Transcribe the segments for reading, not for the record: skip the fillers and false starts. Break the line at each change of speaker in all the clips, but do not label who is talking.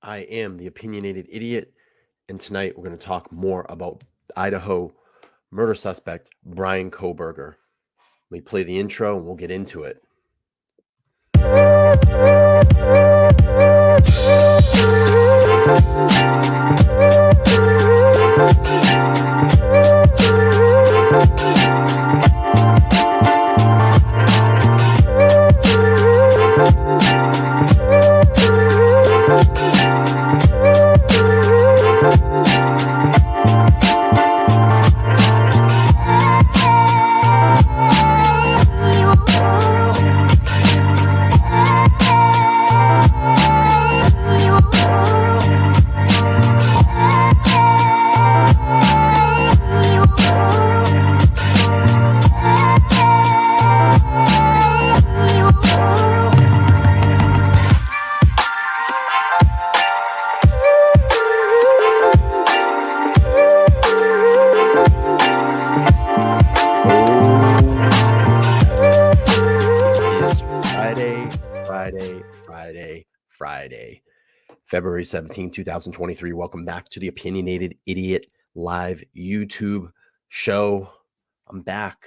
I am the opinionated idiot, and tonight we're going to talk more about Idaho murder suspect Brian Kohberger. Let me play the intro and we'll get into it. Friday, February 17, 2023. Welcome back to the Opinionated Idiot live YouTube show. I'm back,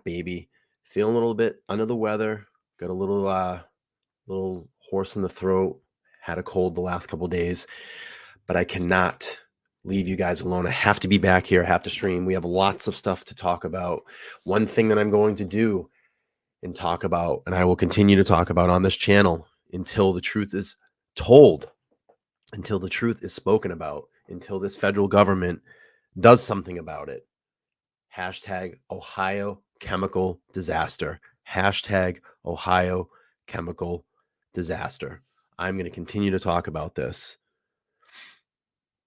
baby. Feeling a little bit under the weather. Got a little hoarse in the throat. Had a cold the last couple days, but I cannot leave you guys alone. I have to be back here. I have to stream. We have lots of stuff to talk about. One thing that I'm going to do and talk about, and I will continue to talk about on this channel until the truth is told, until the truth is spoken about, until this federal government does something about it. Hashtag Ohio chemical disaster. Hashtag Ohio chemical disaster. I'm going to continue to talk about this.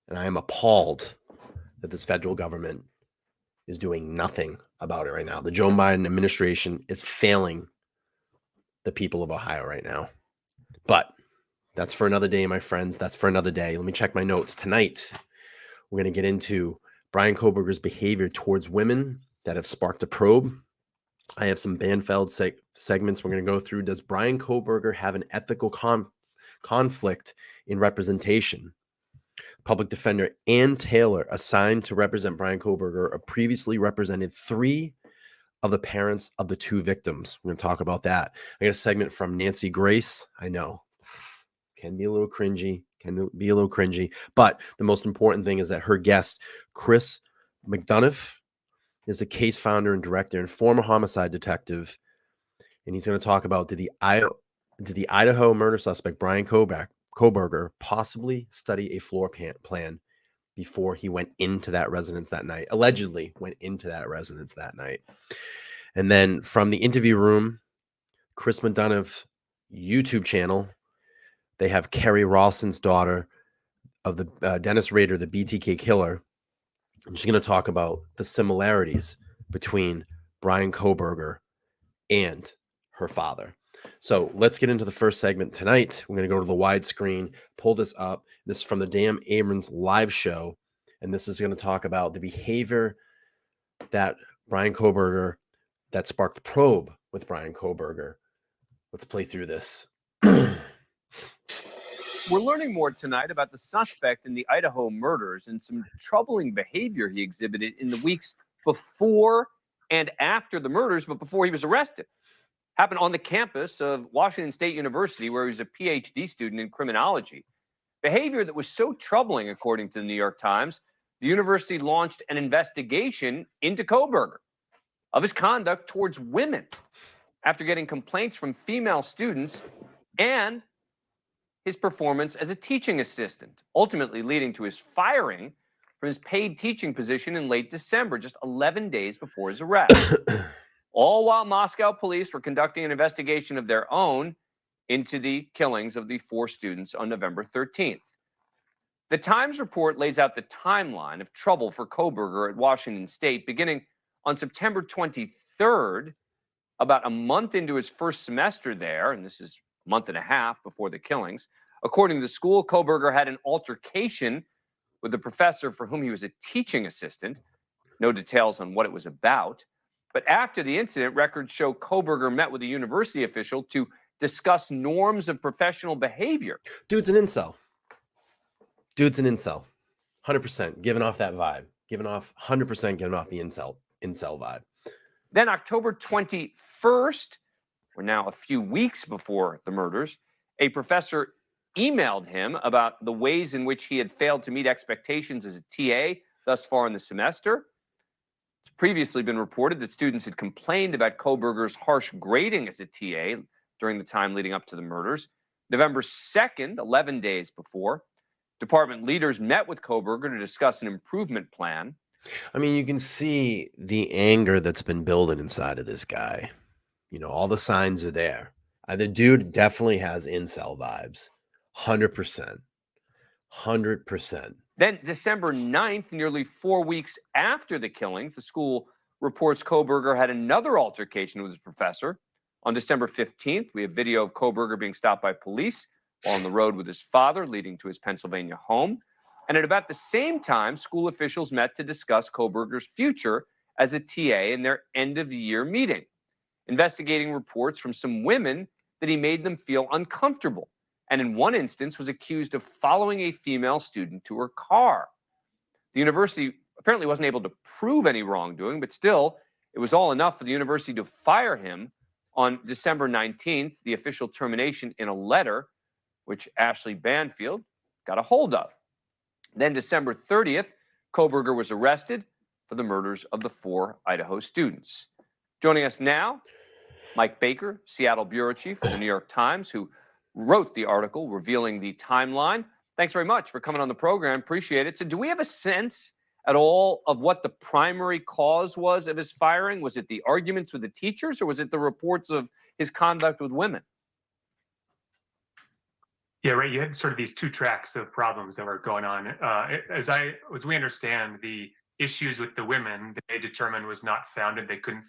And I am appalled that this federal government is doing nothing about it right now. The Joe Biden administration is failing the people of Ohio right now. But that's for another day, my friends. That's for another day. Let me check my notes. Tonight, we're going to get into Brian Kohberger's behavior towards women that have sparked a probe. I have some Banfeld segments we're going to go through. Does Brian Kohberger have an ethical conflict in representation? Public defender Ann Taylor, assigned to represent Brian Kohberger, previously represented 3 of the parents of the 2 victims. We're going to talk about that. I got a segment from Nancy Grace. I know, can be a little cringy, but the most important thing is that her guest, Chris McDonough, is the case founder and director and former homicide detective, and he's going to talk about did the Idaho murder suspect Brian Kohberger possibly study a floor plan before he went into that residence that night, allegedly went into that residence that night. And then from the interview room, Chris McDonough's YouTube channel, they have Kerry Rawson's daughter of the Dennis Rader, the BTK killer. And she's going to talk about the similarities between Brian Kohberger and her father. So let's get into the first segment tonight. We're going to go to the widescreen, pull this up. This is from the Dan Abrams live show. And this is going to talk about the behavior that Brian Kohberger, that sparked probe with Brian Kohberger. Let's play through this.
We're learning more tonight about the suspect in the Idaho murders and some troubling behavior he exhibited in the weeks before and after the murders, but before he was arrested. Happened on the campus of Washington State University, where he was a PhD student in criminology. Behavior that was so troubling, according to the New York Times, the university launched an investigation into Kohberger of his conduct towards women after getting complaints from female students and his performance as a teaching assistant, ultimately leading to his firing from his paid teaching position in late December, just 11 days before his arrest. All while Moscow police were conducting an investigation of their own into the killings of the 4 students on November 13th. The Times report lays out the timeline of trouble for Kohberger at Washington State, beginning on September 23rd, about a month into his first semester there, and this is a month and a half before the killings. According to the school, Kohberger had an altercation with the professor for whom he was a teaching assistant. No details on what it was about. But after the incident, records show Kohberger met with a university official to discuss norms of professional behavior.
Dude's an incel. Dude's an incel. 100% giving off that vibe. 100% giving off the incel vibe.
Then October 21st, we're now a few weeks before the murders, a professor emailed him about the ways in which he had failed to meet expectations as a TA thus far in the semester. It's previously been reported that students had complained about Kohberger's harsh grading as a TA during the time leading up to the murders. November 2nd, 11 days before, department leaders met with Kohberger to discuss an improvement plan.
I mean, you can see the anger that's been building inside of this guy. You know, all the signs are there. The dude definitely has incel vibes. 100%. 100%.
Then December 9th, nearly 4 weeks after the killings, the school reports Kohberger had another altercation with his professor. On December 15th, we have video of Kohberger being stopped by police while on the road with his father, leading to his Pennsylvania home. And at about the same time, school officials met to discuss Kohberger's future as a TA in their end-of-the-year meeting, investigating reports from some women that he made them feel uncomfortable, and in one instance was accused of following a female student to her car. The university apparently wasn't able to prove any wrongdoing, but still, it was all enough for the university to fire him on December 19th, the official termination in a letter, which Ashley Banfield got a hold of. Then December 30th, Kohberger was arrested for the murders of the 4 Idaho students. Joining us now, Mike Baker, Seattle bureau chief for the New York Times, who wrote the article revealing the timeline. Thanks very much for coming on the program. Appreciate it. So do we have a sense at all of what the primary cause was of his firing? Was it the arguments with the teachers, or was it the reports of his conduct with women?
Yeah, right. You had sort of these two tracks of problems that were going on. As we understand, the issues with the women they determined was not founded. They couldn't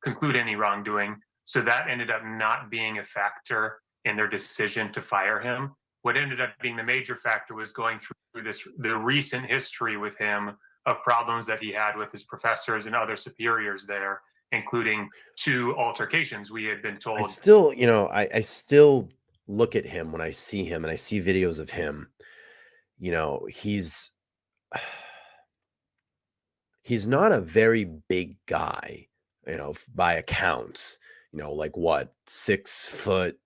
conclude any wrongdoing. So that ended up not being a factor in their decision to fire him. What ended up being the major factor was going through the recent history with him of problems that he had with his professors and other superiors there, including 2 altercations. We had been told.
I still look at him when I see him and I see videos of him. You know, he's not a very big guy, you know, by accounts. You know, like what, 6 foot,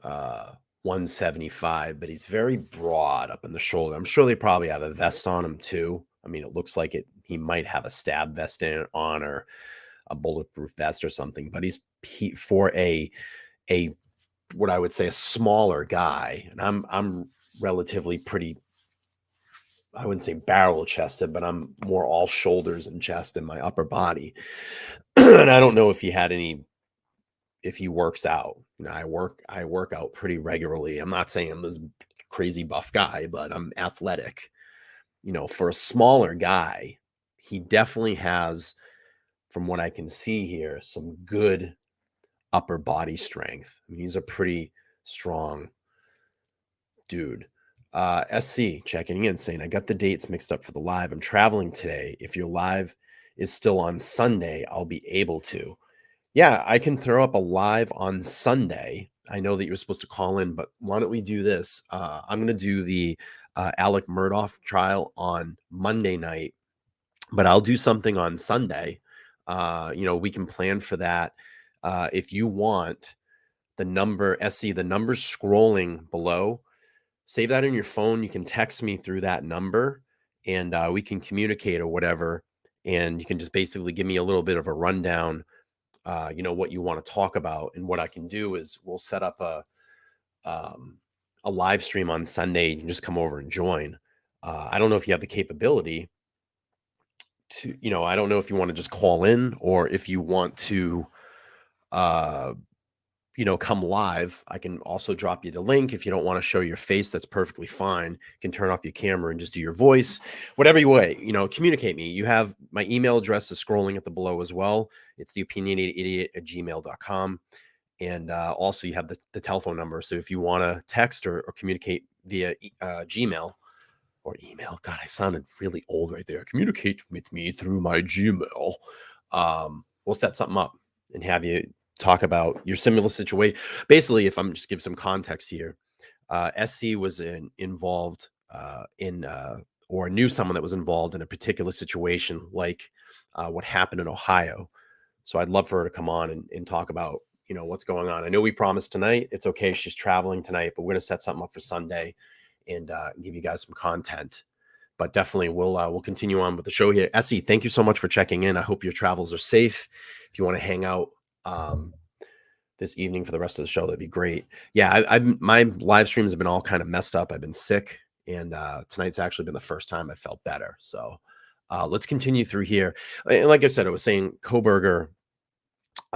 175, but he's very broad up in the shoulder. I'm sure they probably have a vest on him too. I mean, it looks like he might have a stab vest on, or a bulletproof vest or something, but for a what I would say a smaller guy, and I'm relatively pretty, I wouldn't say barrel chested, but I'm more all shoulders and chest in my upper body. And I don't know if he works out. You know, I work out pretty regularly. I'm not saying I'm this crazy buff guy, but I'm athletic. You know, for a smaller guy, he definitely has, from what I can see here, some good upper body strength. I mean, he's a pretty strong dude. SC checking in saying, I got the dates mixed up for the live. I'm traveling today. If your live is still on Sunday, I'll be able to. Yeah, I can throw up a live on Sunday. I know that you're supposed to call in, but why don't we do this? I'm going to do the Alec Murdaugh trial on Monday night, but I'll do something on Sunday. You know, we can plan for that. If you want the number, SC, the number's scrolling below. Save that in your phone. You can text me through that number, and we can communicate or whatever. And you can just basically give me a little bit of a rundown, you know, what you want to talk about. And what I can do is we'll set up a live stream on Sunday. You can just come over and join. I don't know if you have the capability to, you know, I don't know if you want to just call in, or if you want to, you know, come live. I can also drop you the link. If you don't want to show your face, that's perfectly fine. You can turn off your camera and just do your voice, whatever way, you know, communicate me. You have my email address is scrolling at the below as well. It's theopinionatedidiot@gmail.com. And also you have the telephone number. So if you want to text or communicate via Gmail or email, God, I sounded really old right there. Communicate with me through my Gmail. We'll set something up and have you talk about your similar situation. Basically, if I'm just give some context here, SC was involved in or knew someone that was involved in a particular situation, like what happened in Ohio. So I'd love for her to come on and talk about, what's going on. I know we promised tonight. It's okay. She's traveling tonight, but we're going to set something up for Sunday and give you guys some content. But definitely we'll continue on with the show here. Essie, thank you so much for checking in. I hope your travels are safe. If you want to hang out this evening for the rest of the show, that'd be great. Yeah, my live streams have been all kind of messed up. I've been sick, and tonight's actually been the first time I felt better. So let's continue through here. And like I said, I was saying Kohberger.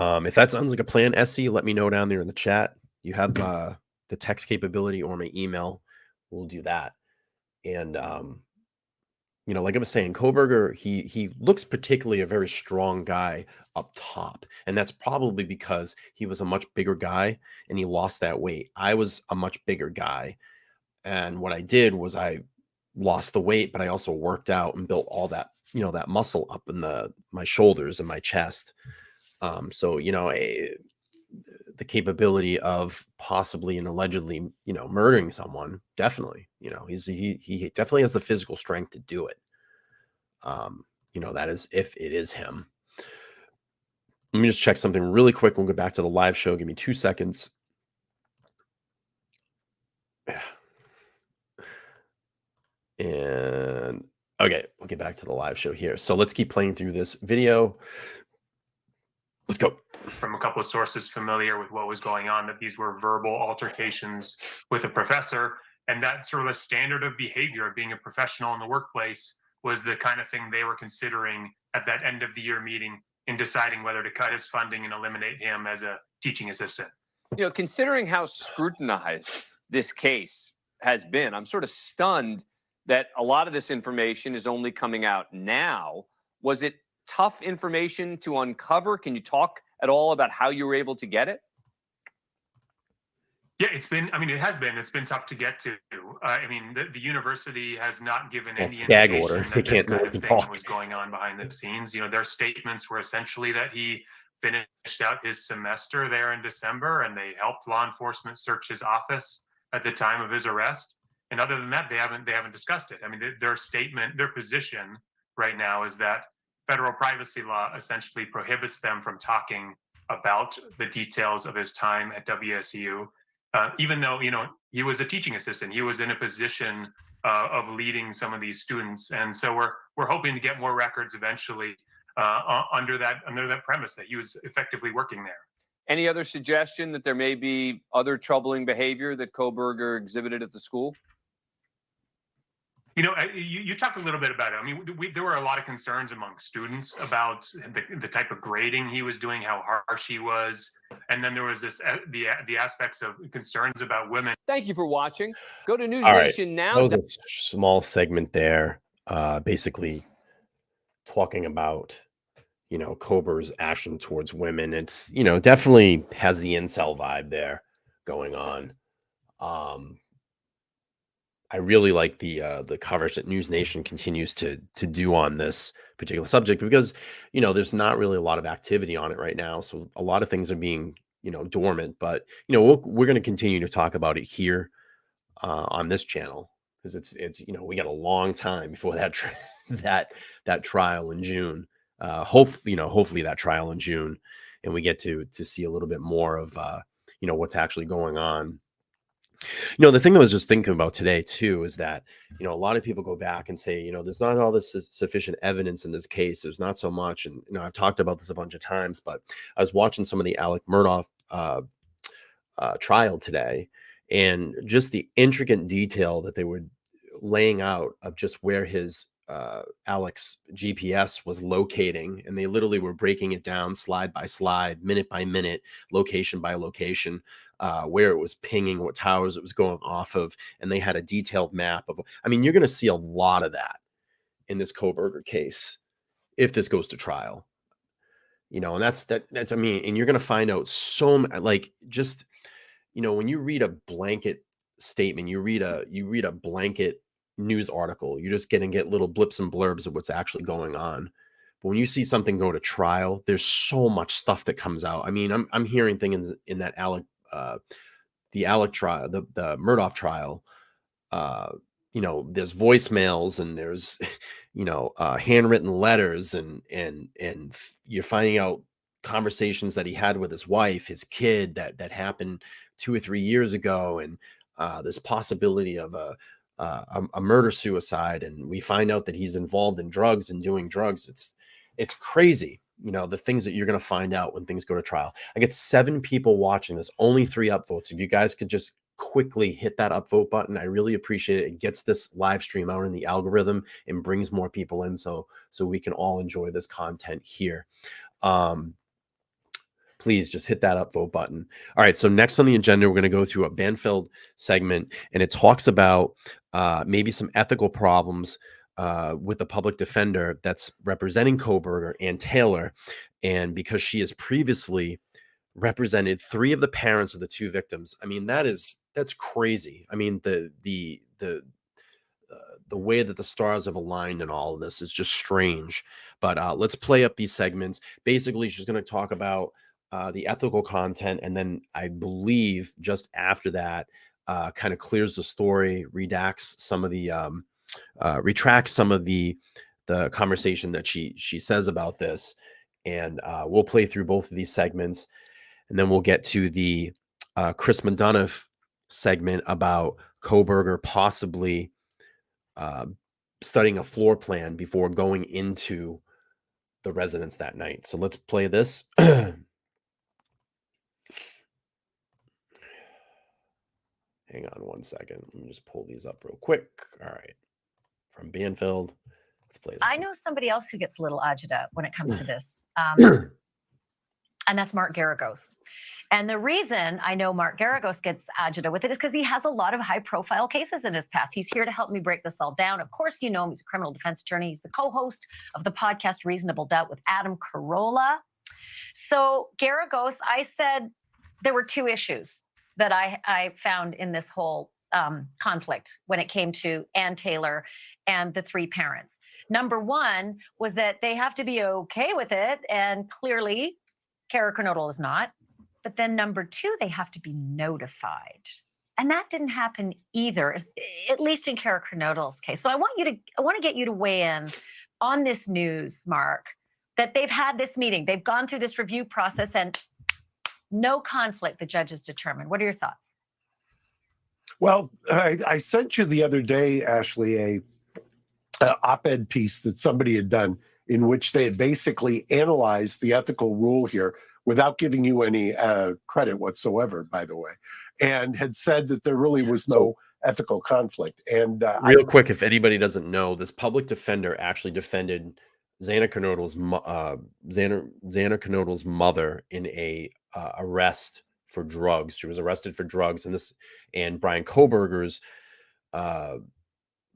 If that sounds like a plan, Essie, let me know down there in the chat. You have the text capability or my email. We'll do that. And like I was saying, Kohberger, he looks particularly a very strong guy up top. And that's probably because he was a much bigger guy and he lost that weight. I was a much bigger guy. And what I did was I lost the weight, but I also worked out and built all that, that muscle up in my shoulders and my chest. So, the capability of possibly and allegedly, murdering someone, definitely, he definitely has the physical strength to do it. That is if it is him. Let me just check something really quick. We'll go back to the live show. Give me 2 seconds. And okay, we'll get back to the live show here. So let's keep playing through this video. Let's go.
From a couple of sources familiar with what was going on, that these were verbal altercations with a professor, and that sort of a standard of behavior of being a professional in the workplace was the kind of thing they were considering at that end of the year meeting in deciding whether to cut his funding and eliminate him as a teaching assistant.
Considering how scrutinized this case has been, I'm sort of stunned that a lot of this information is only coming out now. Was it tough information to uncover? Can you talk at all about how you were able to get it?
Yeah, it's been tough to get to. The university has not given any indication that this kind of thing was going on behind the scenes. Their statements were essentially that he finished out his semester there in December, and they helped law enforcement search his office at the time of his arrest. And other than that, they haven't discussed it. Their position right now is that federal privacy law essentially prohibits them from talking about the details of his time at WSU. Even though, he was a teaching assistant, he was in a position of leading some of these students. And so we're hoping to get more records eventually under that premise that he was effectively working there.
Any other suggestion that there may be other troubling behavior that Kohberger exhibited at the school?
You talked a little bit about it. There were a lot of concerns among students about the type of grading he was doing, how harsh he was. And then there was the aspects of concerns about women.
Thank you for watching. Go to News
All
Nation now.
That was a small segment there, basically talking about, Kohberger's action towards women. It's, definitely has the incel vibe there going on. I really like the coverage that News Nation continues to do on this particular subject because, there's not really a lot of activity on it right now. So a lot of things are being, dormant, but, we're going to continue to talk about it here on this channel because it's, we got a long time before that trial in June. Hopefully that trial in June, and we get to see a little bit more of, what's actually going on. The thing I was just thinking about today too is that, a lot of people go back and say, there's not all this sufficient evidence in this case. There's not so much. And, I've talked about this a bunch of times, but I was watching some of the Alec Murdaugh trial today, and just the intricate detail that they were laying out of just where his Alec's GPS was locating. And they literally were breaking it down slide by slide, minute by minute, location by location. Where it was pinging, what towers it was going off of, and they had a detailed map of. You're going to see a lot of that in this Kohberger case if this goes to trial. And that's and you're going to find out when you read a blanket statement, you read a blanket news article, you're just going to get little blips and blurbs of what's actually going on. But when you see something go to trial, there's so much stuff that comes out. I'm hearing things in that Alec. Alec trial, the Murdoch trial, there's voicemails and there's, handwritten letters and you're finding out conversations that he had with his wife, his kid that happened 2 or 3 years ago. And there's possibility of a murder suicide. And we find out that he's involved in drugs and doing drugs. It's crazy. The things that you're going to find out when things go to trial. I get 7 people watching this, only 3 upvotes. If you guys could just quickly hit that upvote button, I really appreciate it. It gets this live stream out in the algorithm and brings more people in so we can all enjoy this content here. Please just hit that upvote button. All right, so next on the agenda, we're going to go through a Banfield segment, and it talks about maybe some ethical problems with the public defender that's representing Kohberger and Taylor. And because she has previously represented 3 of the parents of the 2 victims, I mean, that's crazy. I mean, the way that the stars have aligned in all of this is just strange. But let's play up these segments. Basically, she's going to talk about the ethical content, and then I believe just after that, kind of clears the story, redacts some of the retracts some of the conversation that she says about this, and we'll play through both of these segments, and then we'll get to the Chris McDonough segment about Kohberger possibly studying a floor plan before going into the residence that night. So let's play this. Hang on one second. Let me just pull these up real quick. All right. From Banfield. Let's play this.
I know somebody else who gets a little agita when it comes to this. And that's Mark Garagos. And the reason I know Mark Garagos gets agita with it is because he has a lot of high-profile cases in his past. He's here to help me break this all down. Of course, you know him. He's a criminal defense attorney. He's the co-host of the podcast Reasonable Doubt with Adam Carolla. So Garagos, I said there were 2 issues that I found in this whole conflict when it came to Ann Taylor and the 3 parents. Number 1 was that they have to be okay with it, and clearly Kara Kernodle is not. But then number 2, they have to be notified. And that didn't happen either, at least in Kara Kernodle's case. So I want to get you to weigh in on this news, Mark, that they've had this meeting. They've gone through this review process and no conflict, the judges determined. What are your thoughts?
Well, I sent you the other day, Ashley, a op-ed piece that somebody had done in which they had basically analyzed the ethical rule here without giving you any credit whatsoever, by the way, and had said that there really was no ethical conflict. And
real quick, if anybody doesn't know, this public defender actually defended Xana Kernodle's mother in a arrest for drugs. She was arrested for drugs, and Brian Kohberger's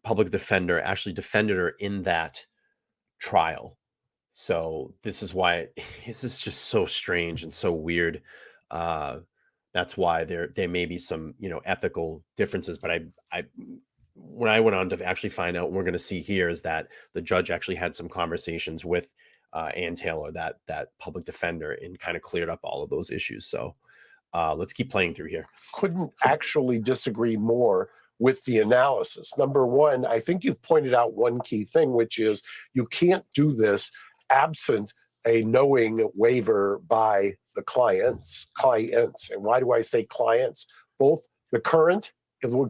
public defender actually defended her in that trial. So this is why this is just so strange and so weird. That's why there may be some ethical differences. But I when I went on to actually find out, what we're going to see here is that the judge actually had some conversations with Ann Taylor, that public defender, and kind of cleared up all of those issues. So let's keep playing through here.
Couldn't actually disagree more with the analysis. Number 1, I think you've pointed out one key thing, which is you can't do this absent a knowing waiver by the clients. And why do I say clients? Both the current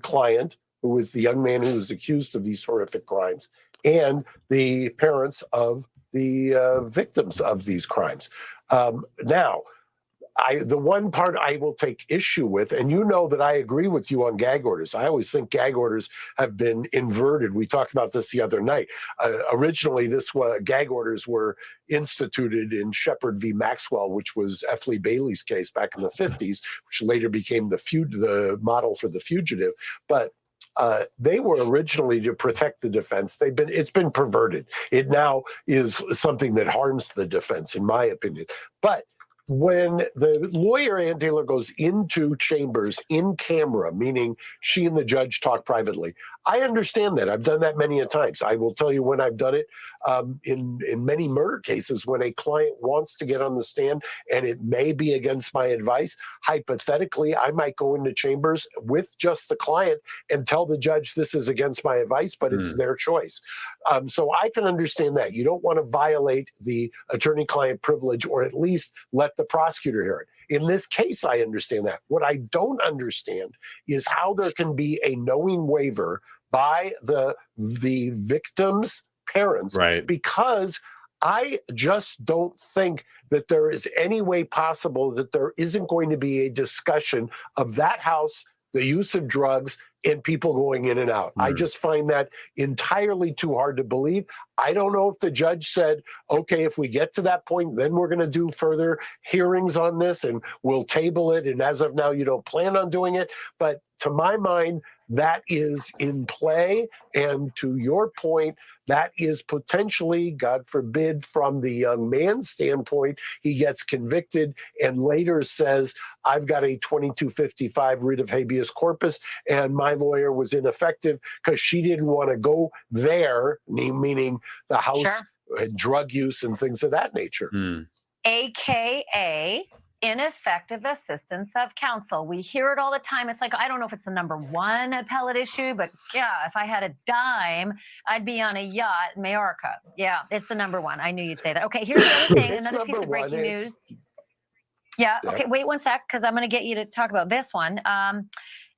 client, who is the young man who was accused of these horrific crimes, and the parents of the victims of these crimes. Now, the one part I will take issue with, and you know that I agree with you on gag orders. I always think gag orders have been inverted. We talked about this the other night. Originally, gag orders were instituted in Shepard v. Maxwell, which was F. Lee Bailey's case back in the 50s, which later became the model for the fugitive. But they were originally to protect the defense. It's been perverted. It now is something that harms the defense, in my opinion. But when the lawyer, Ann Taylor, goes into chambers in camera, meaning she and the judge talk privately, I understand that. I've done that many a times. I will tell you when I've done it in many murder cases when a client wants to get on the stand and it may be against my advice. Hypothetically, I might go into chambers with just the client and tell the judge this is against my advice, but it's their choice. So I can understand that. You don't want to violate the attorney-client privilege or at least let the prosecutor hear it. In this case, I understand that. What I don't understand is how there can be a knowing waiver by the victim's parents,
Right.
because I just don't think that there is any way possible that there isn't going to be a discussion of that house, the use of drugs, and people going in and out. I just find that entirely too hard to believe. I don't know if the judge said, okay, if we get to that point, then we're going to do further hearings on this and we'll table it. And as of now, you don't plan on doing it. But to my mind, that is in play. And to your point, that is potentially, God forbid, from the young man's standpoint, he gets convicted and later says, I've got a 2255 writ of habeas corpus, and my lawyer was ineffective because she didn't want to go there, meaning the house and drug use and things of that nature.
AKA ineffective assistance of counsel. We hear it all the time. It's like, I don't know if it's the number one appellate issue, but yeah, if I had a dime, I'd be on a yacht in Majorca. Yeah, it's the number one. I knew you'd say that. Okay, here's the other thing. Another piece of breaking news. Yeah, okay, wait one sec, because I'm going to get you to talk about this one.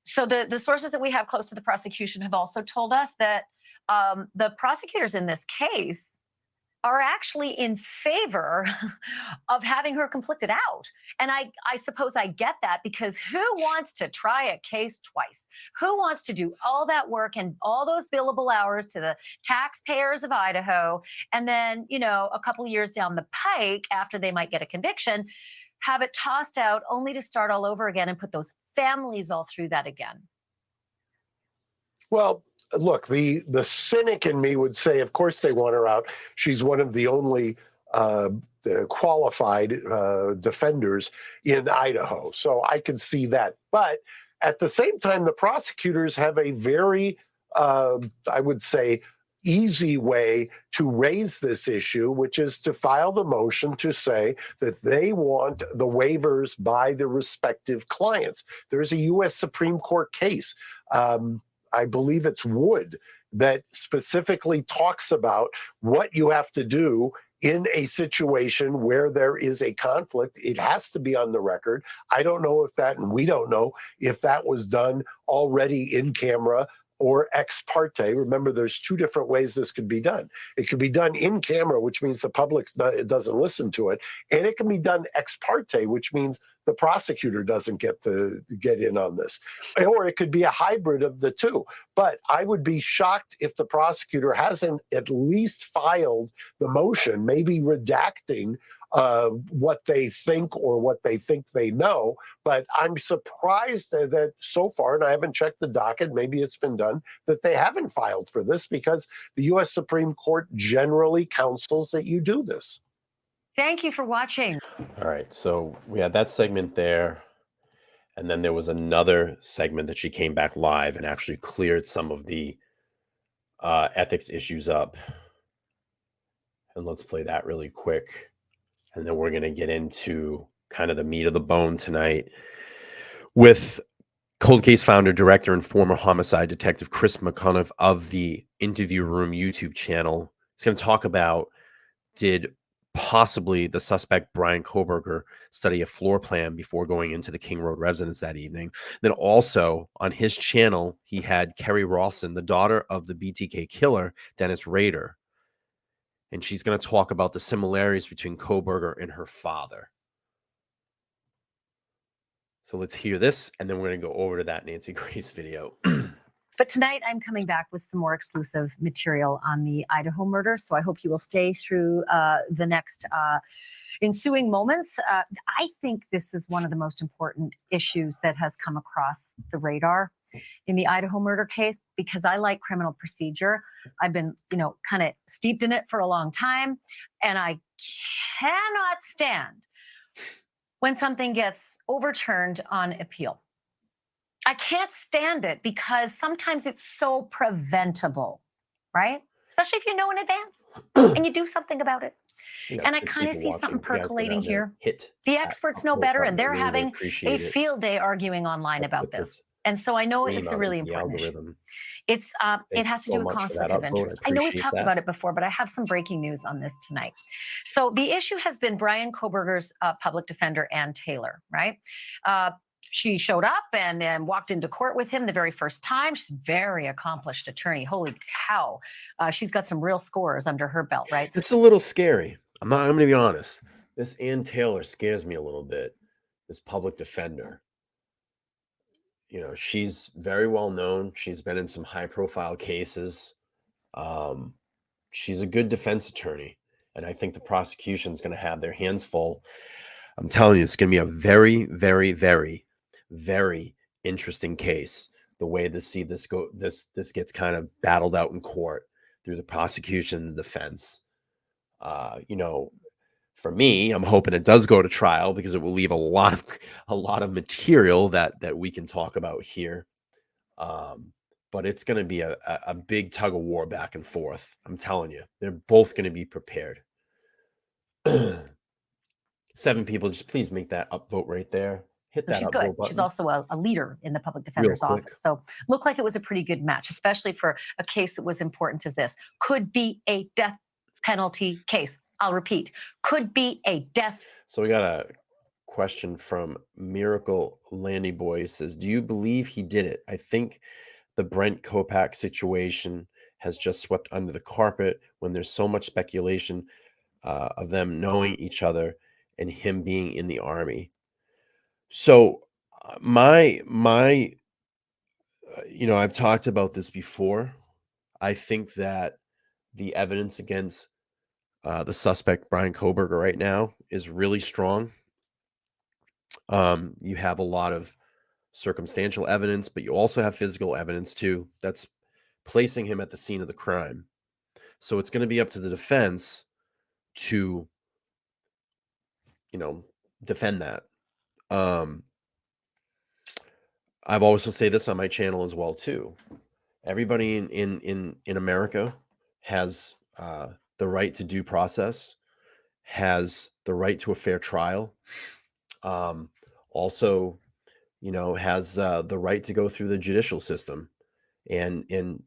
So the sources that we have close to the prosecution have also told us that the prosecutors in this case are actually in favor of having her conflicted out. And I suppose I get that, because who wants to try a case twice? Who wants to do all that work and all those billable hours to the taxpayers of Idaho, and then, you know, a couple of years down the pike, after they might get a conviction, have it tossed out only to start all over again and put those families all through that again?
Well, look, the cynic in me would say, of course they want her out. She's one of the only qualified defenders in Idaho. So I can see that. But at the same time, the prosecutors have a very, I would say, easy way to raise this issue, which is to file the motion to say that they want the waivers by the respective clients. There's a U.S. Supreme Court case, I believe it's Wood, that specifically talks about what you have to do in a situation where there is a conflict. It has to be on the record. I don't know if that, and we don't know if that was done already in camera or ex parte. Remember, there's two different ways this could be done. It could be done in camera, which means the public doesn't listen to it. And it can be done ex parte, which means the prosecutor doesn't get to get in on this. Or it could be a hybrid of the two. But I would be shocked if the prosecutor hasn't at least filed the motion, maybe redacting what they think or what they think they know. But I'm surprised that so far, and I haven't checked the docket, maybe it's been done, that they haven't filed for this, because the U.S. Supreme Court generally counsels that you do this.
Thank you for watching.
All right, so we had that segment there. And then there was another segment that she came back live and actually cleared some of the ethics issues up. And let's play that really quick. And then we're going to get into kind of the meat of the bone tonight with Cold Case founder, director, and former homicide detective Chris McDonough of the Interview Room YouTube channel. He's going to talk about, did possibly the suspect Brian Kohberger study a floor plan before going into the King Road residence that evening? Then also on his channel, he had Kerry Rawson, the daughter of the BTK killer, Dennis Rader. And she's going to talk about the similarities between Kohberger and her father. So let's hear this, and then we're going to go over to that Nancy Grace video.
But tonight I'm coming back with some more exclusive material on the Idaho murder. So I hope you will stay through the next ensuing moments. I think this is one of the most important issues that has come across the radar in the Idaho murder case, because I like criminal procedure. I've been, kind of steeped in it for a long time, and I cannot stand when something gets overturned on appeal. I can't stand it because sometimes it's so preventable, right? Especially if you know in advance and you do something about it.
We got
And I
6
kind of
people
see something
watching. You guys go
percolating
down there,
here.
hit
The
that
experts know
upvote
better,
button.
and
I
they're
really would
having a
appreciate it.
field day arguing online
Help
about
put
this.
this
And so I know
stream
it's a
out
really
into the
important issue.
algorithm.
It's
Thank
it
you
has to
so
do with
much for that
conflict of
upvote. I
interest. I know we've
appreciate
talked
that.
about it before, but I have some breaking news on this tonight. So the issue has been Brian Kohberger's public defender, Ann Taylor, right? She showed up and walked into court with him the very first time. She's a very accomplished attorney. Holy cow. She's got some real scores under her belt, right? So
It's a little scary. I'm going to be honest. This Ann Taylor scares me a little bit. This public defender. You know, she's very well known. She's been in some high profile cases. She's a good defense attorney. And I think the prosecution's going to have their hands full. I'm telling you, it's going to be a very, very, very, very interesting case. The way this gets kind of battled out in court through the prosecution and the defense. You know, for me, I'm hoping it does go to trial because it will leave a lot of material that we can talk about here. But it's going to be a big tug of war back and forth. I'm telling you, they're both going to be prepared. 7 people, just please make that upvote right there. Hit that
she's
upvote
good.
button.
She's also a leader in the public defender's office. So looked like it was a pretty good match, especially for a case that was important as this. Could be a death penalty case. I'll repeat, could be a death.
So we got a question from Miracle Landy Boy. Says, do you believe he did it? I think the Brent Kopak situation has just swept under the carpet when there's so much speculation of them knowing each other and him being in the army. So my you know, I've talked about this before. I think that the evidence against the suspect, Brian Kohberger, right now is really strong. You have a lot of circumstantial evidence, but you also have physical evidence too that's placing him at the scene of the crime. So it's going to be up to the defense to, you know, defend that. I've also say this on my channel as well too. Everybody in America has the right to due process, has the right to a fair trial. Also, you know, has the right to go through the judicial system, and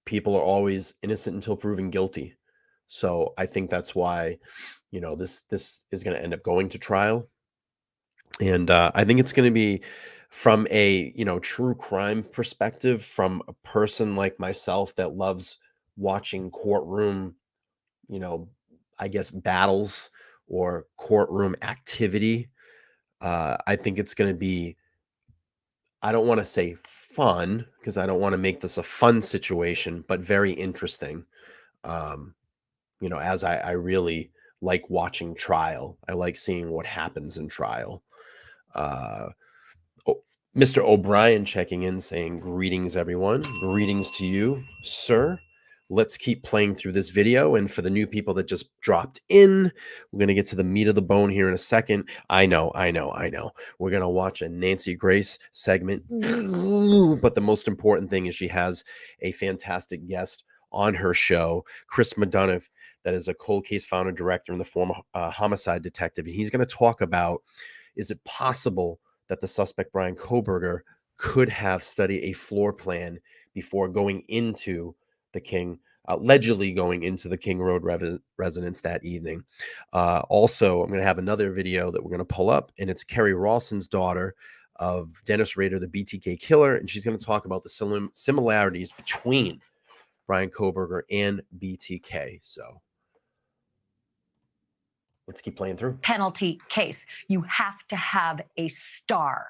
people are always innocent until proven guilty. So I think that's why, you know, this is going to end up going to trial, and I think it's going to be from a, you know, true crime perspective, from a person like myself that loves watching courtroom, you know, I guess battles or courtroom activity. I think it's going to be, I don't want to say fun because I don't want to make this a fun situation, but very interesting. You know, as I really like watching trial. I like seeing what happens in trial. Mr. O'Brien checking in saying, greetings, everyone. Greetings to you, sir. Let's keep playing through this video. And for the new people that just dropped in, we're going to get to the meat of the bone here in a second. I know. We're going to watch a Nancy Grace segment. But the most important thing is she has a fantastic guest on her show, Chris McDonough, that is a cold case founder, director, and the former homicide detective. And he's going to talk about, is it possible that the suspect, Brian Kohberger, could have studied a floor plan before going into the King, allegedly going into the King Road residence that evening. Also, I'm going to have another video that we're going to pull up, and it's Kerry Rawson's daughter of Dennis Rader, the BTK killer, and she's going to talk about the similarities between Brian Kohberger and BTK. So let's keep playing through.
Penalty case. You have to have a star,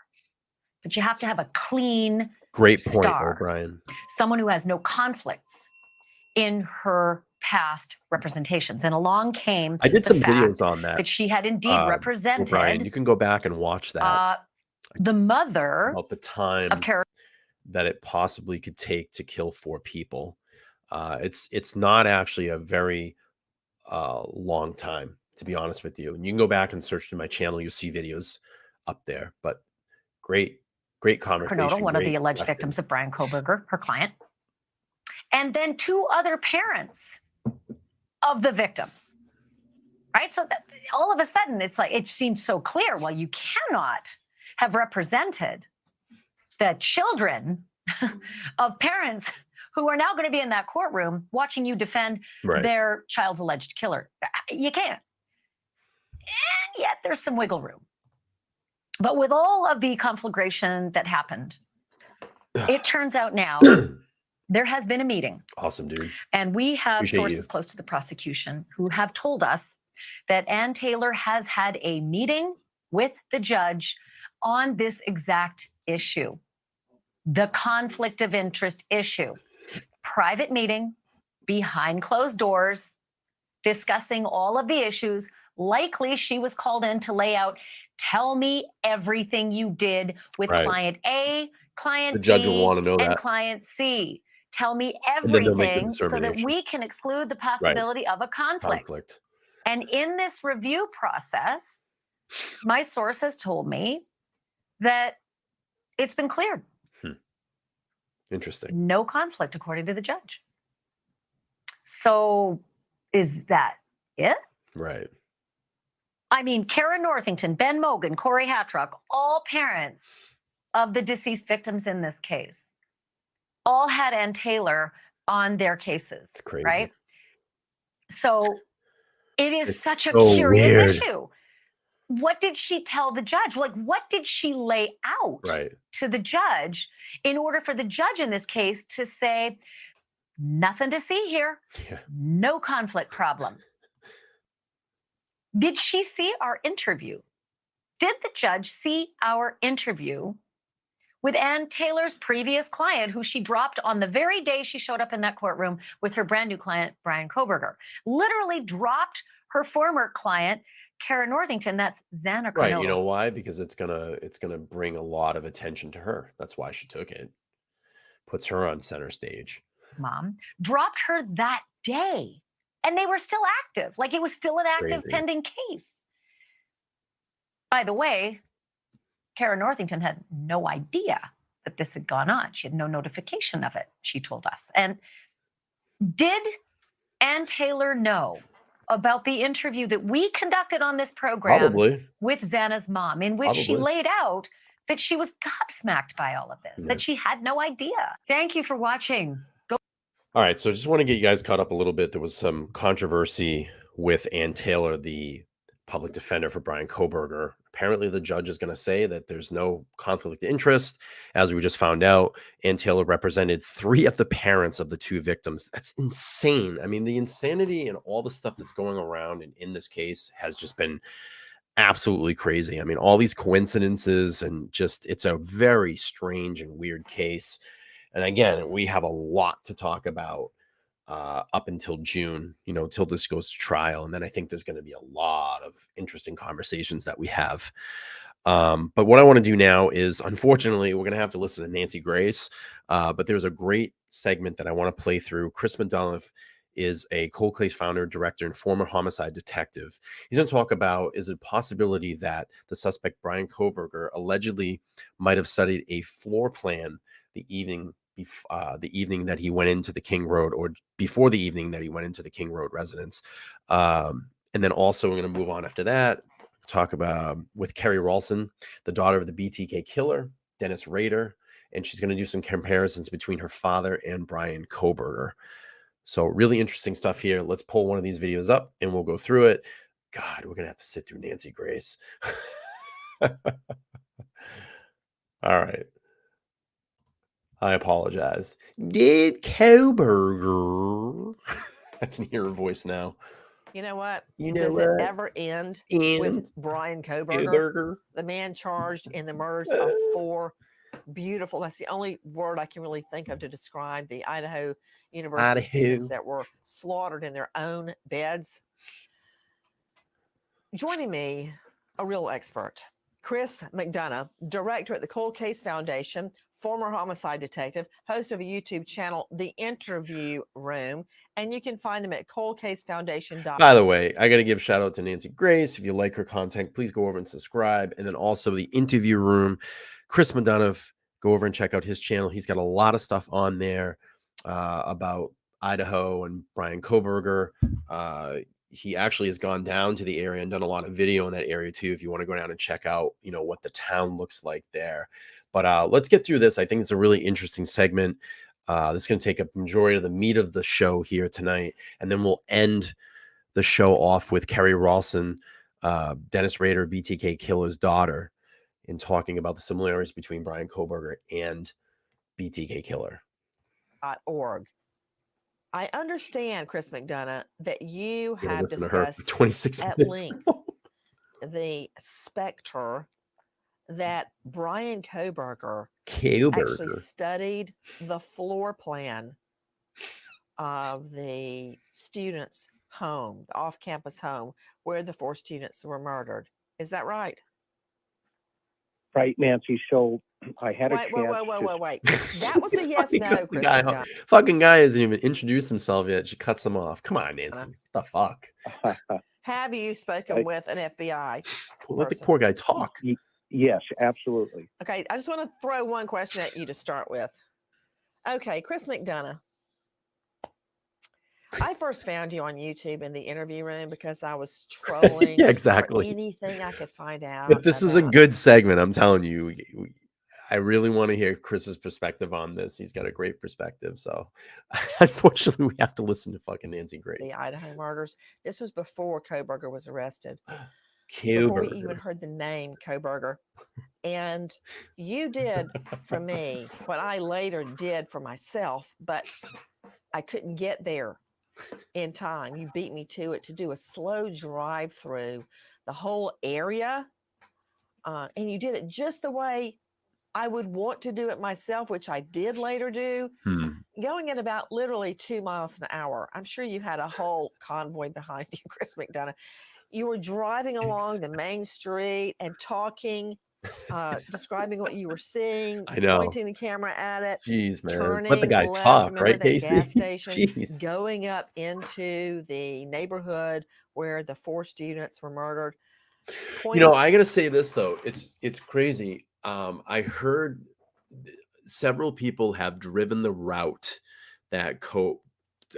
but you have to have a clean
Great point,
star.
O'Brien.
Someone who has no conflicts in her past representations. And along came
I did
the
some
fact
videos on that.
she had indeed represented
O'Brien, you can go back and watch that.
The mother
about the time
of Carol
that it possibly could take to kill 4 people. It's not actually a very long time to be honest with you. And you can go back and search through my channel. You'll see videos up there. But great conversation.
Kernodle, one of the
great
alleged
question.
victims of Brian Kohberger, her client. And then 2 other parents of the victims. Right? So that, all of a sudden, it's like, it seemed so clear. Well, you cannot have represented the children of parents who are now going to be in that courtroom watching you defend their child's alleged killer. You can't. And yet there's some wiggle room. But with all of the conflagration that happened, it turns out now there has been a meeting.
Awesome, dude.
And we have
Appreciate
sources
you.
close to the prosecution who have told us that Ann Taylor has had a meeting with the judge on this exact issue, the conflict of interest issue. Private meeting, behind closed doors, discussing all of the issues. Likely she was called in to lay out, tell me everything you did with client A, client
The judge
B,
will want to know
and
that.
client C. Tell me
And then they'll make the
everything so that
determination.
we can exclude the possibility of a conflict. And in this review process, my source has told me that it's been cleared.
Interesting.
No conflict, according to the judge. So is that it?
Right.
I mean, Kara Northington, Ben Mogan, Corey Hatrock, all parents of the deceased victims in this case, all had Ann Taylor on their cases.
It's crazy.
Right? So it is
It's
such a
so
curious
weird.
issue. What did she tell the judge? Like, what did she lay out to the judge in order for the judge in this case to say, nothing to see here, no conflict problem? Did she see our interview? Did the judge see our interview with Ann Taylor's previous client, who she dropped on the very day she showed up in that courtroom with her brand new client, Brian Kohberger? Literally dropped her former client, Kara Northington. That's Xana Kernodle.
Right. You know why? Because it's gonna bring a lot of attention to her. That's why she took it. Puts her on center stage.
Mom dropped her that day, and they were still active. Like, it was still an active pending case. By the way, Kara Northington had no idea that this had gone on. She had no notification of it, she told us. And did Ann Taylor know about the interview that we conducted on this program with Xana's mom, in which she laid out that she was gobsmacked by all of this, that she had no idea? Thank you for watching.
All right, so just want to get you guys caught up a little bit. There was some controversy with Ann Taylor, the public defender for Brian Kohberger. Apparently, the judge is going to say that there's no conflict of interest. As we just found out, Ann Taylor represented 3 of the parents of the 2 victims. That's insane. I mean, the insanity and all the stuff that's going around in this case has just been absolutely crazy. I mean, all these coincidences, and just, it's a very strange and weird case. And again, we have a lot to talk about up until June, till this goes to trial. And then I think there's going to be a lot of interesting conversations that we have. But what I want to do now is, unfortunately, we're going to have to listen to Nancy Grace. But there's a great segment that I want to play through. Chris McDonough is a cold case founder, director, and former homicide detective. He's going to talk about, is it a possibility that the suspect, Brian Kohberger, allegedly might have studied a floor plan the evening that he went into the King Road, or before the evening that he went into the King Road residence. And then also we're going to move on after that, talk about with Kerry Ralston, the daughter of the BTK killer, Dennis Rader, and she's going to do some comparisons between her father and Brian Kohberger. So really interesting stuff here. Let's pull one of these videos up and we'll go through it. God, we're going to have to sit through Nancy Grace. All right. I apologize. Did Kohberger. I can hear her voice now.
You know what?
Does
it ever end with Brian Kohberger, the man charged in the murders of 4 beautiful, that's the only word I can really think of to describe the Idaho University students that were slaughtered in their own beds? Joining me, a real expert, Chris McDonough, director at the Cold Case Foundation, former homicide detective, host of a YouTube channel, The Interview Room, and you can find him at coldcasefoundation.com.
By the way, I got to give shout out to Nancy Grace. If you like her content, please go over and subscribe. And then also The Interview Room, Chris McDonough, go over and check out his channel. He's got a lot of stuff on there about Idaho and Brian Kohberger. He actually has gone down to the area and done a lot of video in that area too. If you want to go down and check out, what the town looks like there. But let's get through this. I think it's a really interesting segment. This is going to take a majority of the meat of the show here tonight. And then we'll end the show off with Kerry Rawson, Dennis Rader, BTK killer's daughter, in talking about the similarities between Brian Kohberger and BTK killer.
.org. I understand, Chris McDonough, that you
You're gonna
have
listen to her for
discussed
26
at
minutes.
length the specter that Brian Kohberger actually studied the floor plan of the students' home, the off-campus home, where the 4 students were murdered. Is that right?
Right, Nancy. So I had a
Wait.
chance.
Wait. That was a yes, no,
Cuts the
Chris
guy
McDonough.
off. Fucking guy hasn't even introduced himself yet. She cuts him off. Come on, Nancy. What the fuck?
Have you spoken with an FBI
Let the
person?
poor guy talk.
Yes, absolutely.
Okay, I just want to throw one question at you to start with. Okay, Chris McDonough. I first found you on YouTube in The Interview Room because I was trolling
Yeah,
for
exactly.
anything I could find out.
But this is a
about-
good segment. I'm telling you. I really want to hear Chris's perspective on this. He's got a great perspective. So unfortunately, we have to listen to fucking Nancy Grace.
the Idaho murders. This was before Kohberger was arrested. Before we even
Kohberger.
heard the name Kohberger. And you did for me what I later did for myself, but I couldn't get there in time. You beat me to it to do a slow drive through the whole area. And you did it just the way I would want to do it myself, which I did later do, going at about literally 2 miles an hour. I'm sure you had a whole convoy behind you, Chris McDonough. You were driving along the main street and talking, describing what you were seeing,
I know.
pointing the camera at it,
Jeez, man.
turning
Let the guy
left,
talk,
remember
right,
that
Casey?
gas station,
Jeez.
going up into the neighborhood where the 4 students were murdered.
I gotta say this though, it's crazy. I heard several people have driven the route that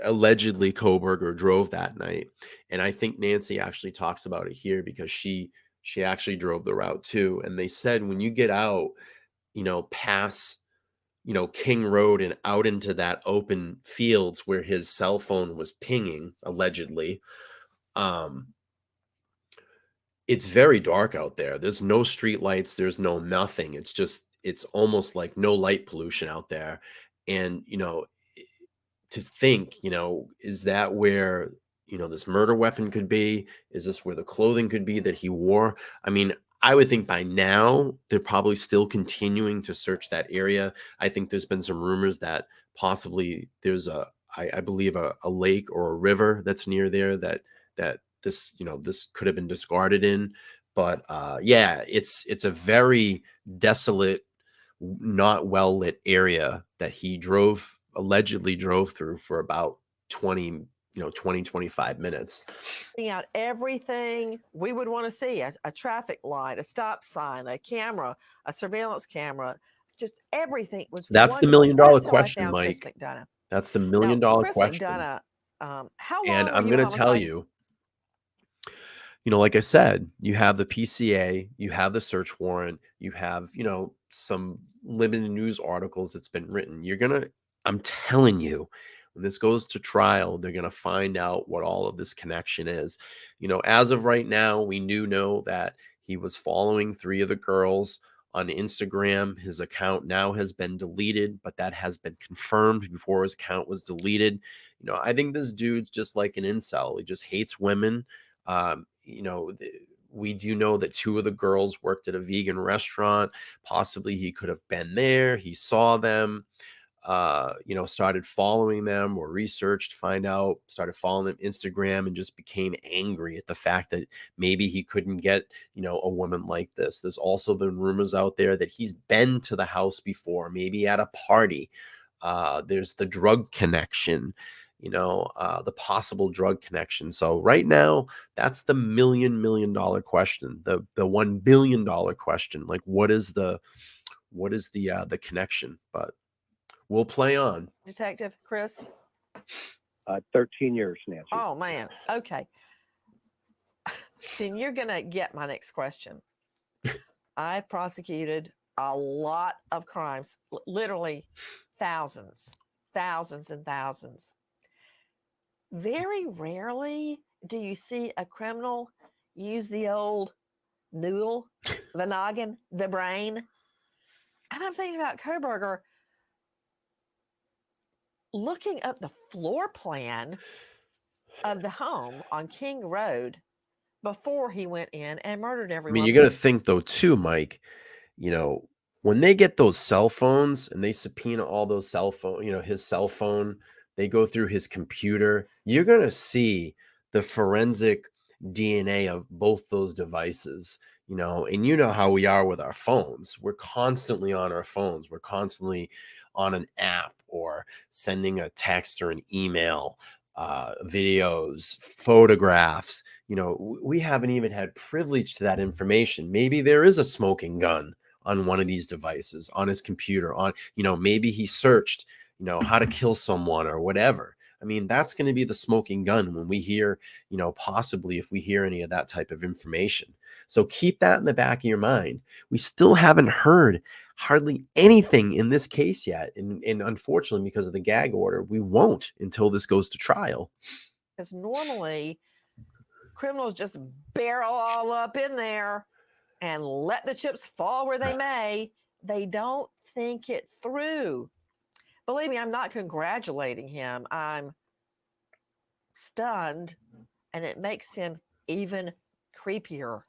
allegedly Kohberger drove that night, and I think Nancy actually talks about it here because she actually drove the route too. And they said when you get out, past King Road and out into that open fields where his cell phone was pinging allegedly, it's very dark out there. There's no street lights. There's no nothing. It's almost like no light pollution out there. And, to think, is that where, this murder weapon could be? Is this where the clothing could be that he wore? I mean, I would think by now they're probably still continuing to search that area. I think there's been some rumors that possibly there's I believe a lake or a river that's near there that this could have been discarded in. But yeah, it's a very desolate, not well lit area that he allegedly drove through for about 25 minutes.
Out everything we would want to see, a traffic light, a stop sign, a camera, a surveillance camera, just everything was
That's the $1
wonderful.
million
That's how I
question,
found Chris
Mike.
McDonough.
That's the $1
Now,
million
Chris
question.
McDonough, how long
And
were
I'm
you
going to tell
homicide-
you, like I said, you have the PCA, you have the search warrant, you have, some limited news articles that's been written. I'm telling you, when this goes to trial, they're going to find out what all of this connection is. As of right now, we know that he was following 3 of the girls on Instagram. His account now has been deleted, but that has been confirmed before his account was deleted. I think this dude's just like an incel. He just hates women. We do know that 2 of the girls worked at a vegan restaurant. Possibly he could have been there. He saw them. started following them or researched, started following them Instagram, and just became angry at the fact that maybe he couldn't get, a woman like this. There's also been rumors out there that he's been to the house before, maybe at a party. There's the drug connection, the possible drug connection. So right now, that's the $1 million question, the $1 billion question. Like, what is the connection? But we'll play on.
Detective Chris?
13 years, Nancy.
Oh, man. Okay. Then you're going to get my next question. I've prosecuted a lot of crimes, literally thousands and thousands. Very rarely do you see a criminal use the old noodle, the noggin, the brain. And I'm thinking about Kohberger looking up the floor plan of the home on King Road before he went in and murdered everyone.
I mean, you got to think though too, Mike, when they get those cell phones and they subpoena all those cell phone, his cell phone, they go through his computer, you're going to see the forensic DNA of both those devices, and you know how we are with our phones. We're constantly on our phones. We're constantly on an app or sending a text or an email, videos, photographs. We haven't even had privilege to that information. Maybe there is a smoking gun on one of these devices, on his computer, maybe he searched, how to kill someone or whatever. I mean, that's going to be the smoking gun when we hear, possibly if we hear any of that type of information. So keep that in the back of your mind. We still haven't heard hardly anything in this case yet. And unfortunately, because of the gag order, we won't until this goes to trial.
Because normally criminals just barrel all up in there and let the chips fall where they may. They don't think it through. Believe me, I'm not congratulating him. I'm stunned, and it makes him even creepier.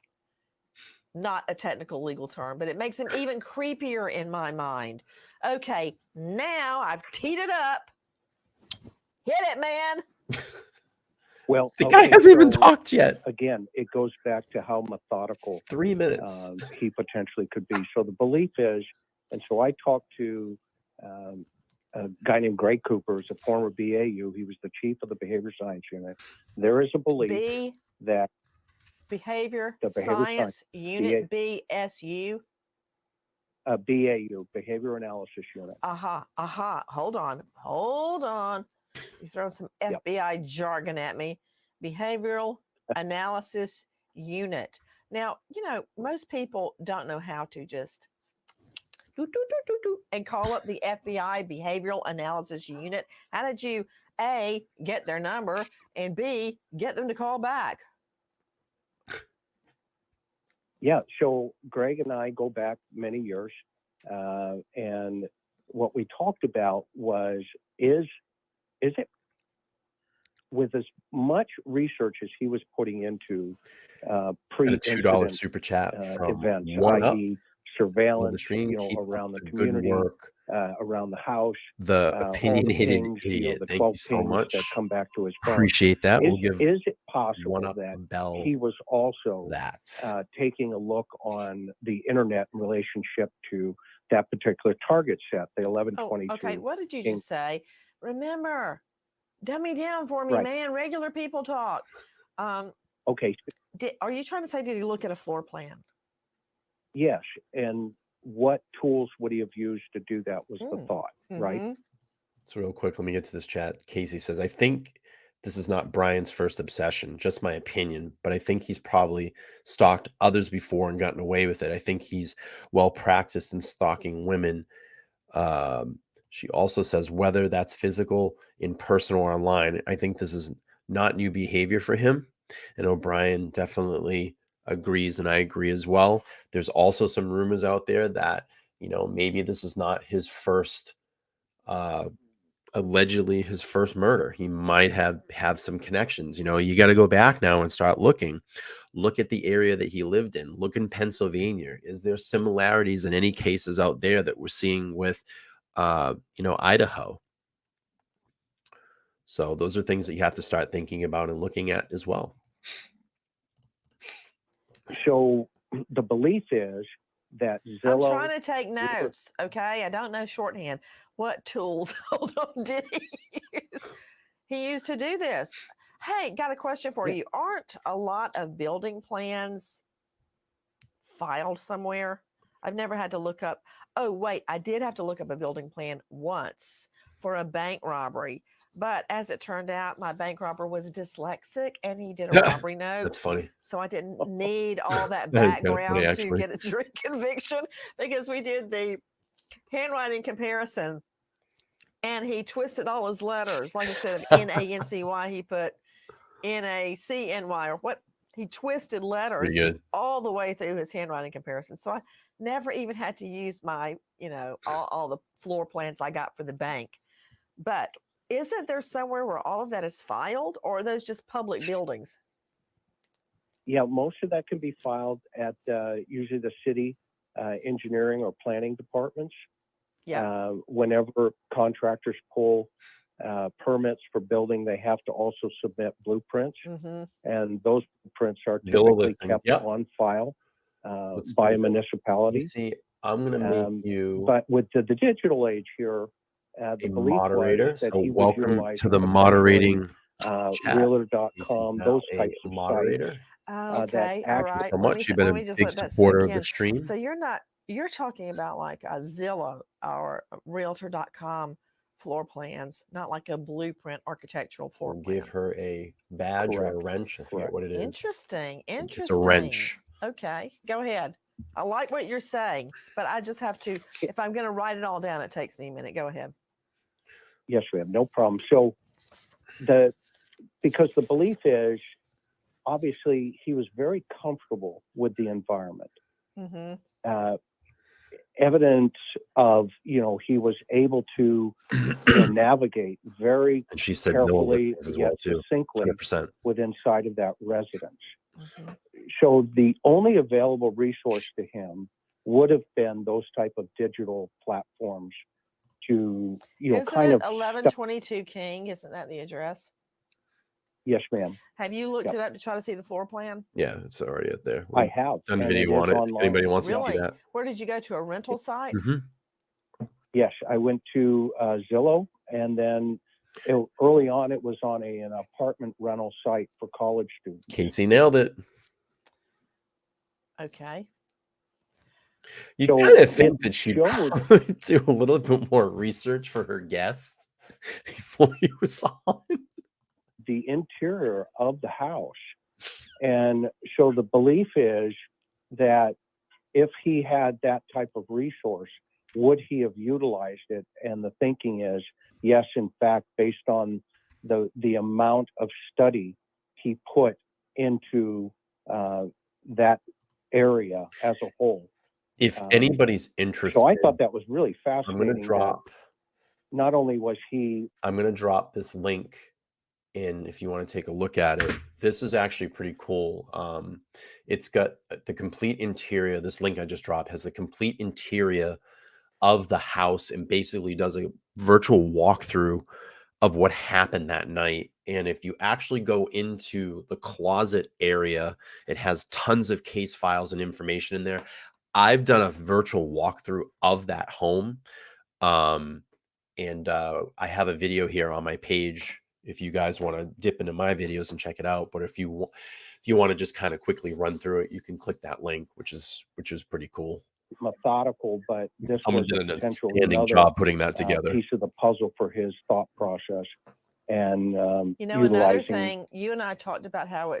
Not a technical legal term, but it makes him even creepier in my mind. Okay, now I've teed it up. Hit it, man.
Well,
The guy hasn't even talked yet.
Again, it goes back to how methodical
3 minutes.
He potentially could be. So the belief is, and so I talked to a guy named Greg Cooper, who's a former BAU. He was the chief of the behavior science unit. There is a belief that
Behavior
the behavior
Science Unit, BSU.
BAU, Behavior Analysis Unit.
Hold on. You throw some FBI jargon at me. Behavioral Analysis Unit. Now, most people don't know how to just and call up the FBI Behavioral Analysis Unit. How did you, A, get their number, and B, get them to call back?
Yeah, so Greg and I go back many years, and what we talked about was, is it, with as much research as he was putting into pre-incident
$2 super chat from
events,
One Up.
i.e. surveillance,
The stream, keep
around the
up the
community,
good work.
around the house,
The
all the
opinionated
pings,
idiot.
the
Thank
12
you so
pings
much.
that come back to his phone.
Appreciate that. We'll give
Is it possible
One Up
that
a bell
he was also
that.
taking a look on the internet in relationship to that particular target set, the 1122?
Okay, what did you just say? Remember, dummy down for me,
Right.
man. Regular people talk.
Okay,
Are you trying to say, did he look at a floor plan?
yes. And what tools would he have used to do that was the thought, right?
Mhm.
So real quick, let me get to this chat. Casey says, I think this is not Brian's first obsession, just my opinion, but I think he's probably stalked others before and gotten away with it. I think he's well practiced in stalking women. She also says, whether that's physical, in person, or online, I think this is not new behavior for him. And O'Brien definitely agrees, and I agree as well. There's also some rumors out there that, maybe this is not his first, allegedly his first murder. He might have some connections. You got to go back now and start looking. Look at the area that he lived in. Look in Pennsylvania. Is there similarities in any cases out there that we're seeing with Idaho. So those are things that you have to start thinking about and looking at as well.
So the belief is that Zillow.
I'm trying to take notes. Okay, I don't know shorthand. What tools did he use? He used to do this. Hey, got a question for you. Aren't a lot of building plans filed somewhere? I've never had to look up. Oh, wait, I did have to look up a building plan once for a bank robbery. But as it turned out, my bank robber was dyslexic and he did a robbery note.
That's funny.
So I didn't need all that
That is kinda
background
funny,
to
actually.
get a jury conviction because we did the handwriting comparison and he twisted all his letters. Like instead of N-A-N-C-Y, he put N-A-C-N-Y or what? He twisted letters
Pretty good.
all the way through his handwriting comparison. So I never even had to use my, all the floor plans I got for the bank. But isn't there somewhere where all of that is filed, or are those just public buildings?
Yeah, most of that can be filed at usually the city engineering or planning departments.
Yeah.
Whenever contractors pull permits for building, they have to also submit blueprints, and those blueprints are typically kept on file by a municipality.
See, I'm going to make you
but with the digital age here, the
a
belief
moderator.
was that
So
he was
welcome
utilizing
to the moderating
realtor.com, those
a
types of
moderator.
sites.
Okay, all right.
So much. You've been a
just
big
let that
supporter
sink
of the
in.
stream.
So you're talking about like a Zillow or realtor.com floor plans, not like a blueprint architectural floor plan.
Give her a badge or a wrench. I forget what it is.
Interesting.
It's a wrench.
Okay, go ahead. I like what you're saying, but I just have to, if I'm going to write it all down, it takes me a minute. Go ahead.
Yes, we have no problem. So because the belief is, obviously, he was very comfortable with the environment. Evidence of, he was able to navigate very carefully, yet succinctly
100%.
with inside of that residence. So the only available resource to him would have been those type of digital platforms to, kind of
1122 King, isn't that the address?
Yes, ma'am.
Have you looked it up to try to see the floor plan?
Yeah, it's already up there.
I have
done a video on it. If anybody wants to see that.
Where did you go to? A rental site?
Yes, I went to Zillow, and then early on it was on an apartment rental site for college students.
Casey nailed it.
Okay.
You kind of think that she'd probably do a little bit more research for her guests before he was on.
The interior of the house. And so the belief is that if he had that type of resource, would he have utilized it? And the thinking is, yes, in fact, based on the amount of study he put into that area as a whole.
If anybody's interested.
So I thought that was really fascinating.
I'm going to drop.
Not only was he.
I'm going to drop this link in if you want to take a look at it. This is actually pretty cool. It's got the complete interior. This link I just dropped has the complete interior of the house and basically does a virtual walkthrough of what happened that night. And if you actually go into the closet area, it has tons of case files and information in there. I've done a virtual walkthrough of that home. And I have a video here on my page if you guys want to dip into my videos and check it out. But if you want to just kind of quickly run through it, you can click that link, which is pretty cool.
Methodical, but this
someone
was
did an outstanding job putting that together.
Piece of the puzzle for his thought process. And
another thing, you and I talked about how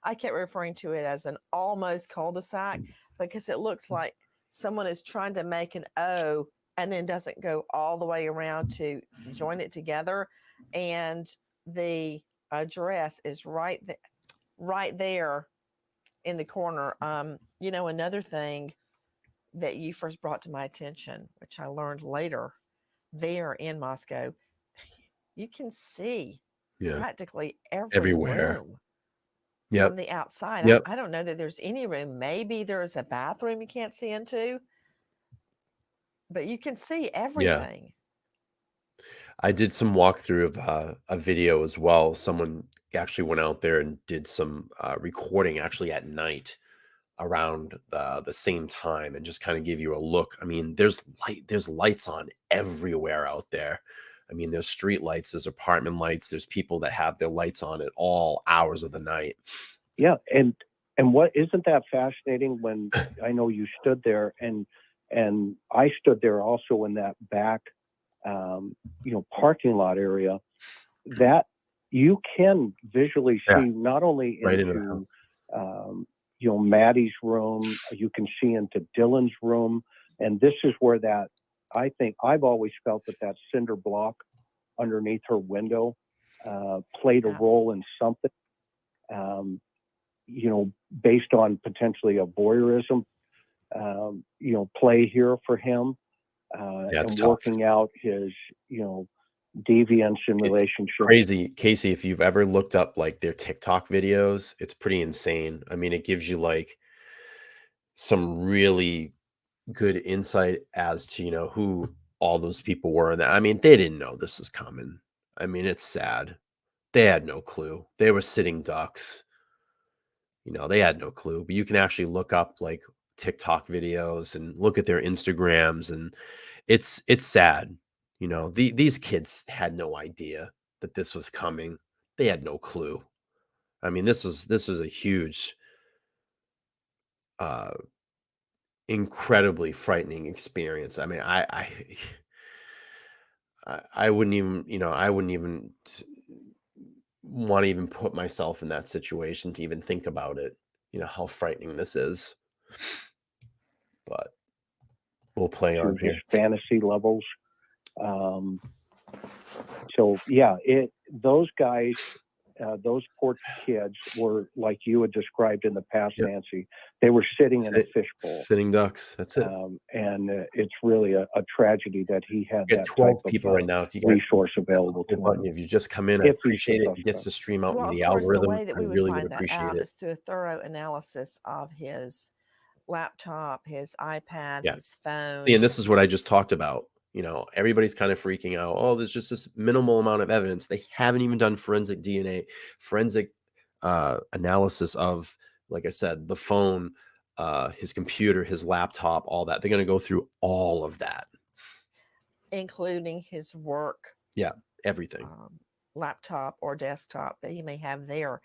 I kept referring to it as an almost cul-de-sac because it looks like someone is trying to make an O and then doesn't go all the way around to join it together. And the address is right there in the corner. Another thing that you first brought to my attention, which I learned later there in Moscow, you can see practically every room from the outside. I don't know that there's any room. Maybe there's a bathroom you can't see into, but you can see everything.
I did some walkthrough of a video as well. Someone actually went out there and did some recording actually at night around the same time and just kind of give you a look. I mean, there's lights on everywhere out there. I mean, there's street lights, there's apartment lights, there's people that have their lights on at all hours of the night.
Yeah, and what isn't that fascinating when I know you stood there and I stood there also in that back parking lot area, that you can visually see not only
Right
into Maddie's room, you can see into Dylan's room, and this is where that, I think I've always felt that cinder block underneath her window played a role in something, based on potentially a voyeurism, play here for him, and working out his, deviance in relationship.
Crazy, Casey, if you've ever looked up like their TikTok videos, it's pretty insane. I mean, it gives you like some really good insight as to, who all those people were. And I mean, they didn't know this was coming. I mean, it's sad. They had no clue. They were sitting ducks. They had no clue. But you can actually look up like TikTok videos and look at their Instagrams, and it's sad. These kids had no idea that this was coming. They had no clue. I mean, this was a huge, incredibly frightening experience. I mean, I wouldn't even, I wouldn't even want to even put myself in that situation to even think about it. How frightening this is. But we'll play on here.
Fantasy levels. So yeah, those guys, those poor kids were like you had described in the past, Nancy. They were sitting in a fishbowl,
sitting ducks. That's it.
And it's really a tragedy that he had that
12
type
people
of
right now. If you
resource available to him.
If you just come in, I appreciate it. He gets to stream out
Well,
in the
of course,
algorithm.
the way that we
I
would
really
find
would
that
appreciate
out
it.
is through a thorough analysis of his laptop, his iPad, his phone.
See, and this is what I just talked about. Everybody's kind of freaking out. Oh, there's just this minimal amount of evidence. They haven't even done forensic DNA, forensic analysis of, like I said, the phone, his computer, his laptop, all that. They're going to go through all of that,
including his work.
Yeah, everything.
Laptop or desktop that he may have there,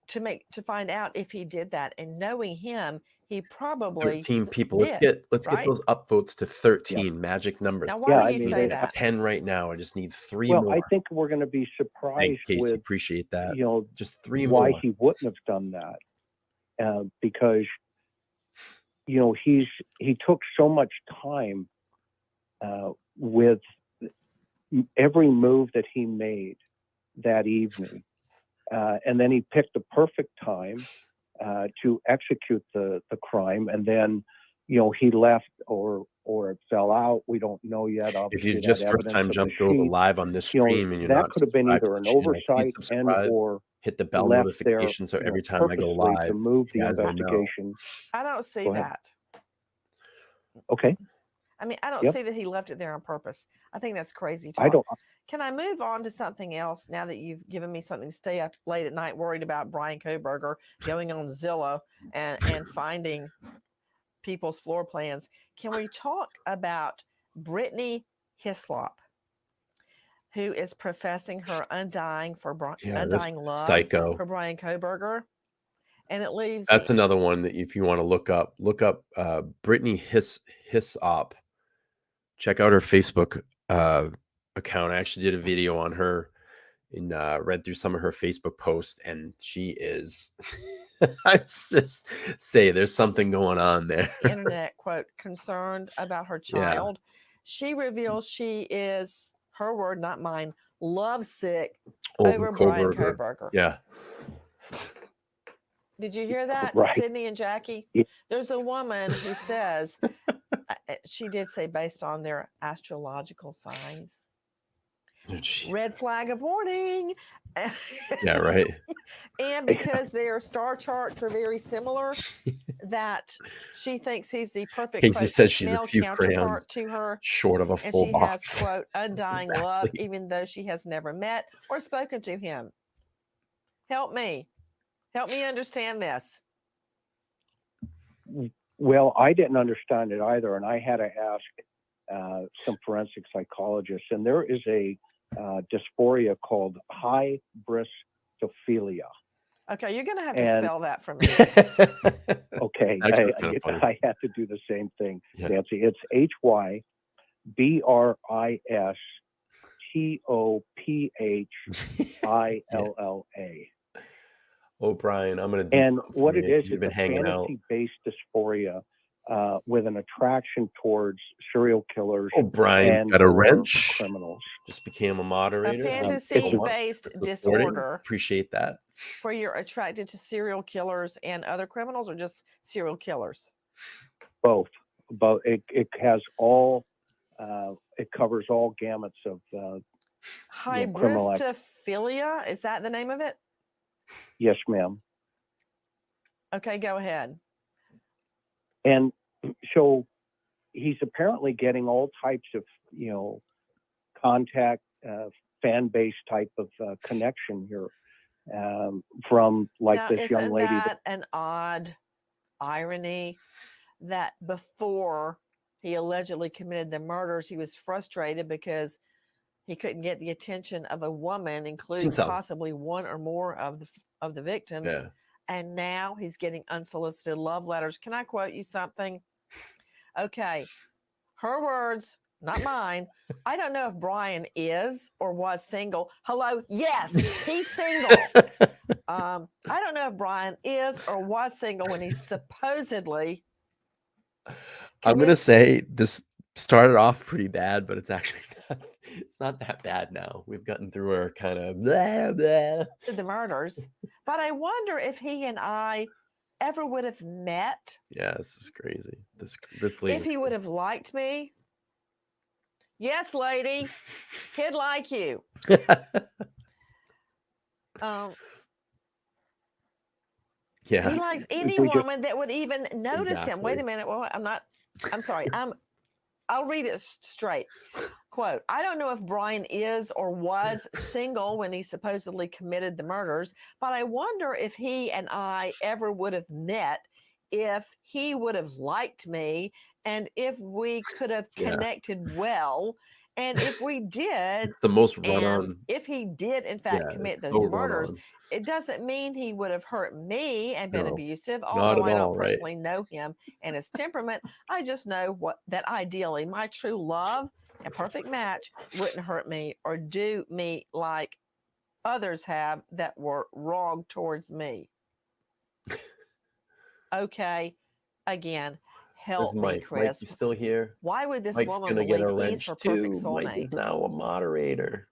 to find out if he did that. And knowing him, he probably
13 people.
did,
Let's get those upvotes to 13. Magic number.
Now, why do you say that?
10 right now. I just need 3
well,
more.
I think we're going to be surprised.
Thanks, Casey.
With
appreciate that. Just 3
why
more.
he wouldn't have done that, because he took so much time with every move that he made that evening. And then he picked the perfect time to execute the crime. And then, he left or it fell out. We don't know yet. Obviously,
if you just first time jumped over live on this stream and you're
that
not
could have been either an oversight and or
hit the bell
left
notification so every time I go live
to move the
you guys will know.
investigation.
I don't see that.
Okay.
I mean, I don't see that he left it there on purpose. I think that's crazy talk.
I don't.
Can I move on to something else now that you've given me something to stay up late at night worried about Brian Kohberger going on Zillow and finding people's floor plans? Can we talk about Brittany Hislop, who is professing her undying love
psycho
for Brian Kohberger? And it leaves.
That's another one that if you want to look up Brittany Hislop. Check out her Facebook account. I actually did a video on her and read through some of her Facebook posts, and she is I just say there's something going on there.
Internet quote concerned about her child. She reveals she is, her word, not mine, lovesick over Brian Kohberger.
Yeah.
Did you hear that,
right.
Sydney and Jackie?
Yeah.
There's a woman who says, she did say based on their astrological signs.
Oh, gee.
Red flag of warning.
Yeah, right.
And because their star charts are very similar, that she thinks he's the perfect
Casey
quote,
says she's a
male
few
counterpart
crayons
to her.
short of a
And
full
she
box.
has, quote, undying love,
Exactly.
even though she has never met or spoken to him. Help me. Help me understand this.
Well, I didn't understand it either, and I had to ask some forensic psychologists. And there is a dysphoria called hybristophilia.
Okay, you're going to have to
And-
spell that for me.
Okay,
Actually, it's kinda funny.
I had to do the same thing,
Yeah.
Nancy. It's HYBRISTOPHILLA.
Oh, Brian, I'm gonna do
And
something
what
for
it
you.
is,
You've
it's
been
a
hanging out.
fantasy-based dysphoria with an attraction towards serial killers
Oh, Brian,
and
got a
or
wrench.
criminals.
Just became a
A
moderator. Thank you so much
fantasy-based
for supporting.
disorder
Appreciate that.
where you're attracted to serial killers and other criminals, or just serial killers?
Both. It has all. It covers all gamuts of. criminal act-
Hybristophilia, is that the name of it?
Yes, ma'am.
Okay, go ahead.
And so he's apparently getting all types of, contact, fan base type of connection here from like
Now,
this young
isn't
lady.
that an odd irony that before he allegedly committed the murders, he was frustrated because he couldn't get the attention of a woman, including
so.
possibly one or more of the victims.
Yeah.
And now he's getting unsolicited love letters. Can I quote you something? Okay. Her words, not mine. I don't know if Brian is or was single. Hello? Yes, he's single. I don't know if Brian is or was single when he supposedly.
I'm gonna say this started off pretty bad, but it's actually it's not that bad now. We've gotten through our kind of blah, blah.
The murders, but I wonder if he and I ever would have met.
Yeah, this is crazy. This lady.
If he would have liked me. Yes, lady, he'd like you.
Yeah.
He likes any
We just-
woman that would even notice him. Wait
Exactly.
a minute. Well, I'm sorry. I'll read it straight. Quote, I don't know if Brian is or was single when he supposedly committed the murders, but I wonder if he and I ever would have met, if he would have liked me, and if we could have
Yeah.
connected well. And if we did,
It's the most run
and
on.
if he did, in fact,
Yeah,
commit
it's
those
so run
murders,
on.
it doesn't mean he would have hurt me and been
No,
abusive.
not
Although
at
I don't
all, right?
personally know him and his temperament, I just know that ideally my true love and perfect match wouldn't hurt me or do me like others have that were wrong towards me. Okay, again, help me,
Where's Mike? Mike,
Chris.
you still here?
Why would this
Mike's
woman
gonna get a
believe he's
wrench
her
too.
perfect
Mike
soulmate?
is now a moderator.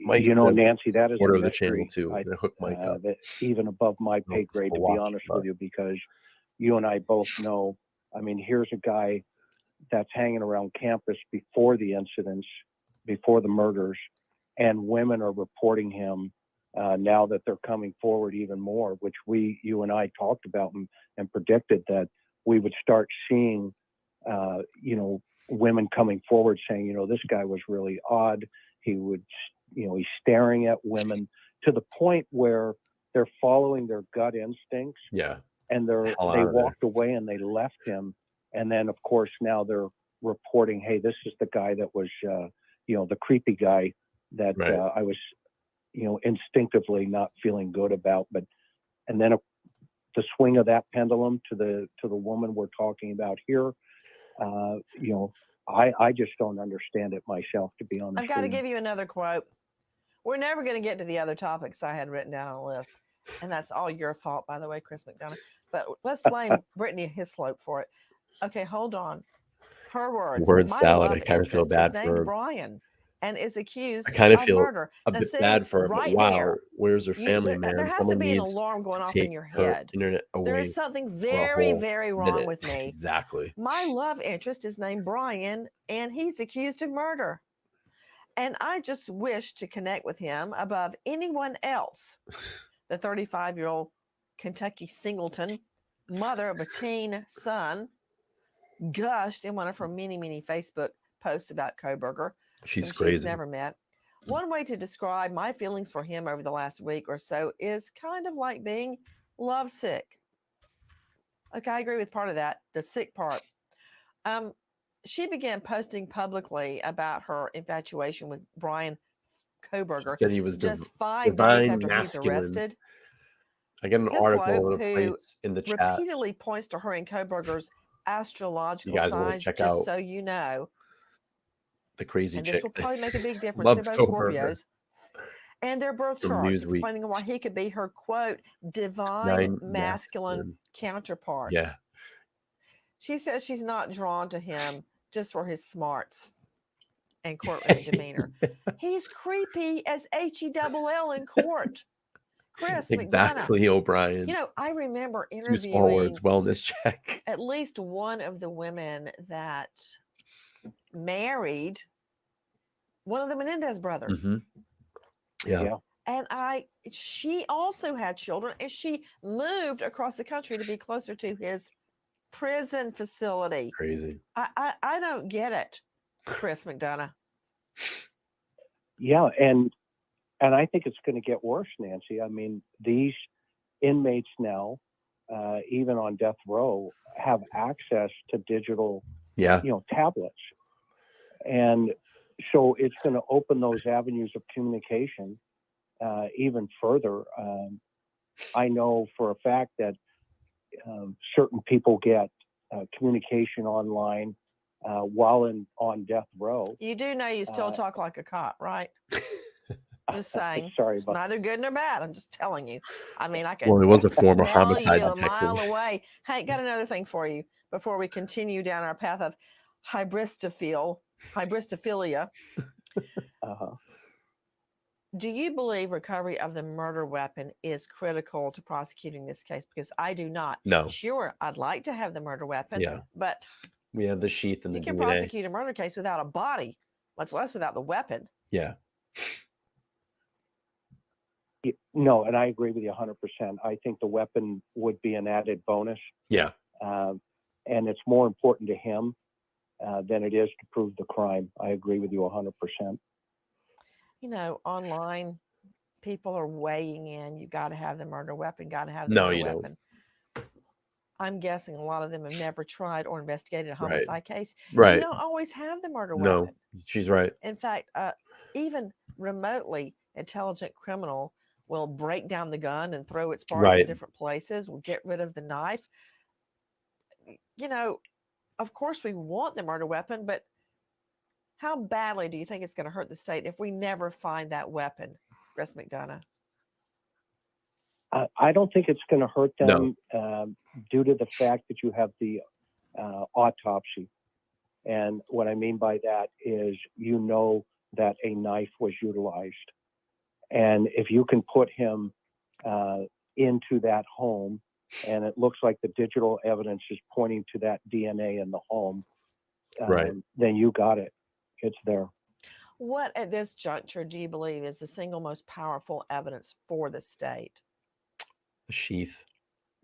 Mike's
Nancy, that is
order
a
of the channel
mystery.
too. I'm gonna hook Mike up.
That even above my
No,
pay
it's
grade,
a
to
watch,
be honest
but-
with you, because you and I both know. I mean, here's a guy that's hanging around campus before the incidents, before the murders, and women are reporting him now that they're coming forward even more, which you and I talked about and predicted that we would start seeing, women coming forward saying, this guy was really odd. He would, he's staring at women to the point where they're following their gut instincts.
Yeah.
And they
Hell out of there.
walked away and they left him. And then, of course, now they're reporting, hey, this is the guy that was, the creepy guy that
Right.
I was, instinctively not feeling good about. And then the swing of that pendulum to the woman we're talking about here, I just don't understand it myself, to be honest.
I've got to
with you.
give you another quote. We're never going to get to the other topics I had written down on the list. And that's all your fault, by the way, Chris McDonough. But let's blame Brittany Hislop for it. Okay, hold on. Her words.
Word
"My
salad.
love
I kind of feel
interest is
bad
named
for
Brian and is accused
I kind of
of
feel
murder.
a
Now,
bit
see,
bad for her, but
right
wow,
there,
where's her family, man?
there has
Someone
to be an
needs
alarm going
to
off in
take
your
her
head.
internet away.
There is something
for a
very,
whole
very wrong
minute.
with me.
Exactly.
My love interest is named Brian, and he's accused of murder. And I just wish to connect with him above anyone else. The 35-year-old Kentucky singleton, mother of a teen son, gushed in one of her many, many Facebook posts about Kohberger,
She's
whom
crazy.
she's never met. One way to describe my feelings for him over the last week or so is kind of like being lovesick. Okay, I agree with part of that, the sick part. She began posting publicly about her infatuation with Brian Kohberger
Said he was
just 5 days
divine
after he's
masculine.
arrested.
I get an article in a
Hislop, who
place in the chat.
repeatedly points to her and Kohberger's astrological
You guys wanna
signs,
check
just
out
so you know.
The crazy
And
chick.
this will probably make a big difference.
Loves
They're both
Kohberger.
Scorpios. And their birth
From
charts,
Newsweek.
explaining why he could be her, quote, divine
Nine
masculine
masculine.
counterpart.
Yeah.
She says she's not drawn to him just for his smarts and courtroom demeanor. He's creepy as H-E-double-L in court. Chris McDonough.
Exactly, O'Brien.
You know, I remember
Two small
interviewing
words, wellness check.
at least one of the women that married one of the Menendez brothers.
Mhm. Yeah.
Yeah.
And she also had children, and she moved across the country to be closer to his prison facility.
Crazy.
I don't get it, Chris McDonough.
Yeah, and I think it's going to get worse, Nancy. I mean, these inmates now, even on death row, have access to digital,
Yeah.
tablets, and so it's going to open those avenues of communication even further. I know for a fact that certain people get communication online while on death row.
You do know you still talk like a cop, right? Just saying.
Sorry
It's
about
neither good nor bad. I'm just telling you. I mean, I can
Well, he was a former
smell
homicide
you a
detective.
mile away. Hey, got another thing for you before we continue down our path of hybristophilia.
uh
Do you believe recovery of the murder weapon is critical to prosecuting this case? Because I do not.
No.
Sure, I'd like to have the murder weapon,
Yeah.
but
We have the sheath and
you
the
can
DNA.
prosecute a murder case without a body, much less without the weapon.
Yeah.
No, and I agree with you 100%. I think the weapon would be an added bonus,
Yeah.
and it's more important to him than it is to prove the crime. I agree with you 100%.
You know, online, people are weighing in. You got to have the murder weapon. Got to have the
No,
murder
you don't.
weapon. I'm guessing a lot of them have never tried or investigated a
Right.
homicide case.
Right.
You don't always have the murder
No,
weapon.
she's right.
In fact, even remotely intelligent criminal will break down the gun and throw its parts in
Right.
different places. Will get rid of the knife. You know, of course we want the murder weapon, but how badly do you think it's going to hurt the state if we never find that weapon, Chris McDonough?
I don't think it's going to hurt
No.
them due to the fact that you have the autopsy. And what I mean by that is that a knife was utilized. And if you can put him into that home, and it looks like the digital evidence is pointing to that DNA in the home,
Right.
then you got it. It's there.
What at this juncture do you believe is the single most powerful evidence for the state?
The sheath.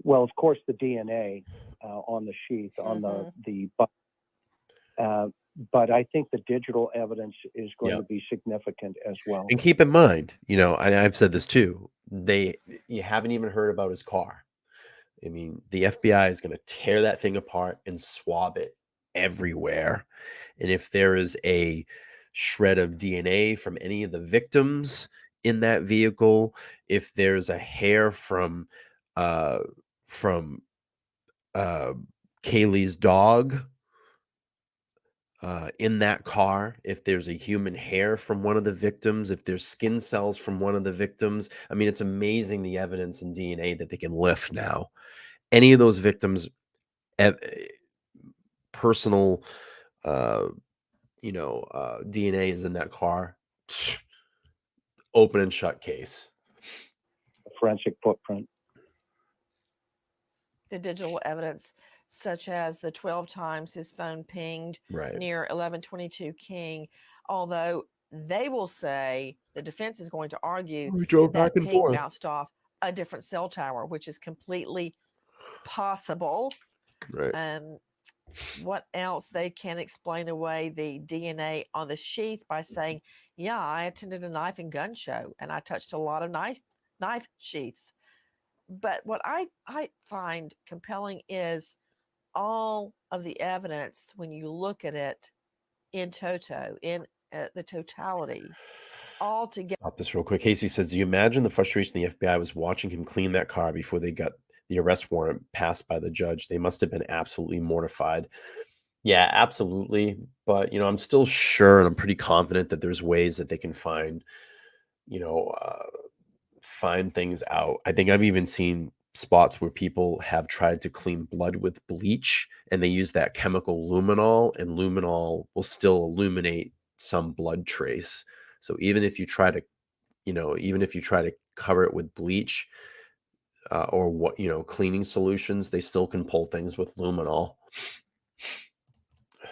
Well, of course, the DNA on the sheath, on the but I think the digital evidence is going to be significant as well.
And keep in mind, I've said this too. You haven't even heard about his car. I mean, the FBI is going to tear that thing apart and swab it everywhere. And if there is a shred of DNA from any of the victims in that vehicle, if there's a hair from Kaylee's dog in that car, if there's a human hair from one of the victims, if there's skin cells from one of the victims, I mean, it's amazing the evidence in DNA that they can lift now. Any of those victims' personal, DNA is in that car. Open and shut case.
Forensic footprint.
The digital evidence, such as the 12 times his phone pinged
Right.
near 1122 King, although they will say the defense is going to argue
We drove
that
back and
ping
forth.
bounced off a different cell tower, which is completely possible.
Right.
What else? They can explain away the DNA on the sheath by saying, yeah, I attended a knife and gun show and I touched a lot of knife sheaths. But what I find compelling is all of the evidence when you look at it in toto, in the totality, all together.
Stop this real quick. Casey says, do you imagine the frustration the FBI was watching him clean that car before they got the arrest warrant passed by the judge? They must have been absolutely mortified. Yeah, absolutely. But, I'm still sure and I'm pretty confident that there's ways that they can find, find things out. I think I've even seen spots where people have tried to clean blood with bleach and they use that chemical luminol, and luminol will still illuminate some blood trace. So even if you try to, cover it with bleach or what, cleaning solutions, they still can pull things with luminol.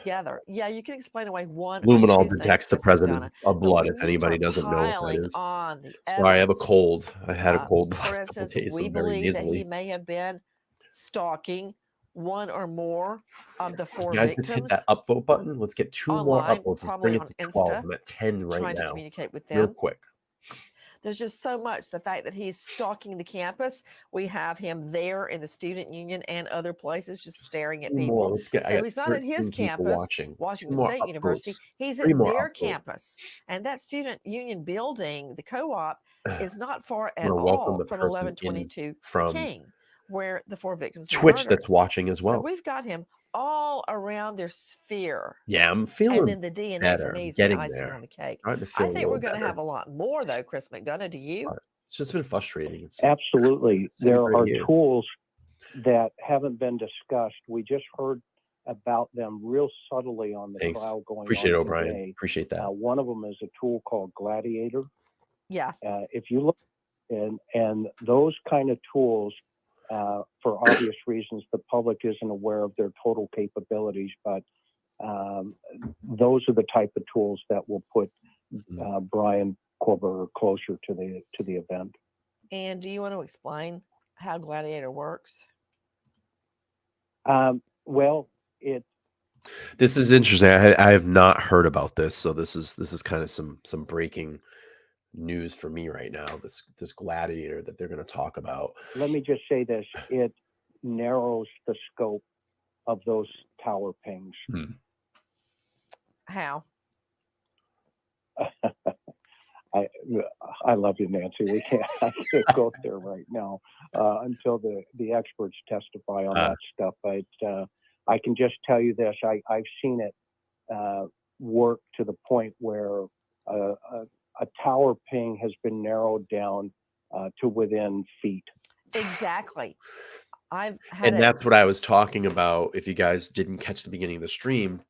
Together. Yeah, you can explain away one
Luminol
or two
detects
things,
the presence
McDonough,
of
but
blood,
when
if
you
anybody
start
doesn't know what that
piling
is.
on the
Sorry, I have a
evidence,
cold. I had a cold the
for
last couple
instance,
of days, so
we
I'm very
believe that he
nasally.
may have been stalking one or more of the
You
four
guys just hit
victims
that upvote button. Let's get 2 more
online,
upvotes. Let's
probably
bring it
on
to 12.
Insta,
I'm at 10 right
trying to
now.
communicate with
Real
them.
quick.
There's just so much. The fact that he's stalking the campus, we have him there in the student union and other places just staring at
2 more.
people.
Let's get. I
So
got
he's not at
13
his
people
campus,
watching. 2
Washington
more
State University.
upvotes.
He's
3
at
more
their
upvotes.
campus. And that student union building, the co-op, is not far
I'm
at
gonna welcome
all
the
from
person in
1122
from
King, where the four victims were
Twitch
murdered.
that's watching as
So
well.
we've got him all around their sphere.
Yeah, I'm
And
feeling
then the DNA
better.
for me
I'm
is the
getting
icing
there.
on the cake.
Starting to
I
feel a
think
little
we're going to
better.
have a lot more, though, Chris McDonough. Do you?
It's just been frustrating. It's
Absolutely.
sitting
There
right
are
here.
tools that haven't been discussed. We just heard about them real subtly on the
Thanks.
trial going
Appreciate it,
on
O'Brien.
today.
Appreciate that.
One of them is a tool called Gladiator.
Yeah.
If you look, and those kind of tools, for obvious reasons, the public isn't aware of their total capabilities, but those are the type of tools that will put Brian Kohberger closer to the event.
And do you want to explain how Gladiator works?
Well,
This is interesting. I have not heard about this, so this is kind of some breaking news for me right now. This Gladiator that they're going to talk about.
let me just say this: it narrows the scope of those tower pings.
How?
I love you, Nancy. I can't go there right now until the experts testify on that stuff. But I can just tell you this: I've seen it work to the point where a tower ping has been narrowed down to within feet.
Exactly. I've had
And that's what I was talking about. If you guys didn't catch the beginning of the stream,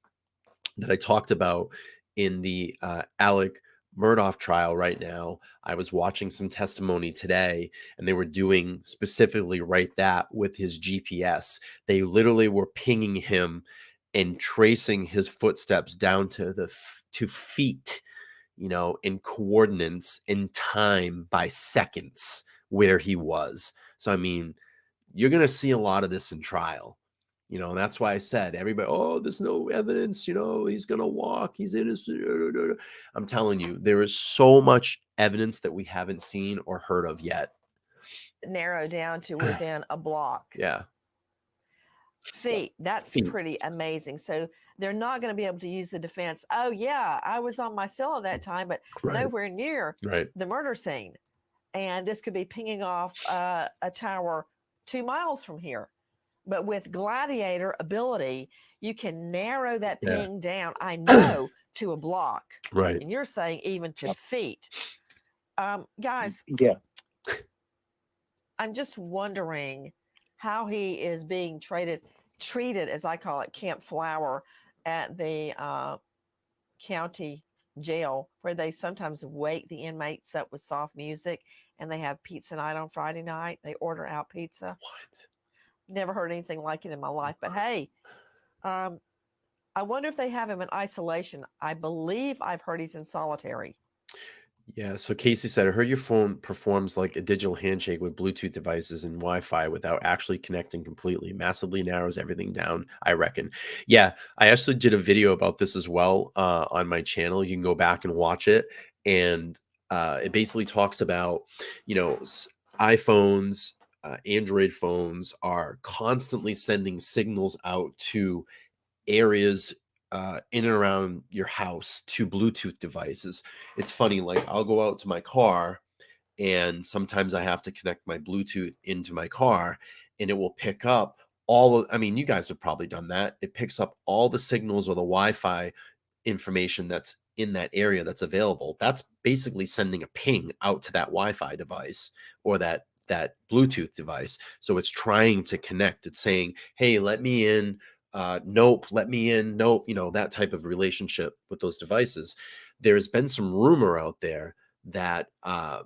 that I talked about in the Alec Murdoch trial right now. I was watching some testimony today, and they were doing specifically right that with his GPS. They literally were pinging him and tracing his footsteps down to to feet, in coordinates in time by seconds where he was. So, I mean, you're going to see a lot of this in trial. And that's why I said, everybody, oh, there's no evidence, he's going to walk, he's innocent. I'm telling you, there is so much evidence that we haven't seen or heard of yet.
narrow down to within a block.
Yeah.
Feet. That's pretty amazing. So they're not going to be able to use the defense. Oh, yeah, I was on my cell at that time, but nowhere near the murder scene. And this could be pinging off a tower 2 miles from here. But with Gladiator ability, you can narrow that ping down, I know, to a block.
Right.
And you're saying even to feet. Guys, I'm just wondering how he is being treated, as I call it, Camp Flower at the county jail, where they sometimes wake the inmates up with soft music and they have pizza night on Friday night. They order out pizza.
What?
Never heard anything like it in my life. But hey, I I wonder if they have him in isolation. I believe I've heard he's in solitary.
Yeah, so Casey said, I heard your phone performs like a digital handshake with Bluetooth devices and Wi-Fi without actually connecting completely. Massively narrows everything down, I reckon. Yeah, I actually did a video about this as well on my channel. You can go back and watch it. And it basically talks about, iPhones, Android phones are constantly sending signals out to areas in and around your house to Bluetooth devices. It's funny, like I'll go out to my car and sometimes I have to connect my Bluetooth into my car and it will pick up you guys have probably done that. It picks up all the signals or the Wi-Fi information that's in that area that's available. That's basically sending a ping out to that Wi-Fi device or that Bluetooth device. So it's trying to connect. It's saying, hey, let me in. Nope, let me in. Nope, that type of relationship with those devices. There's been some rumor out there that I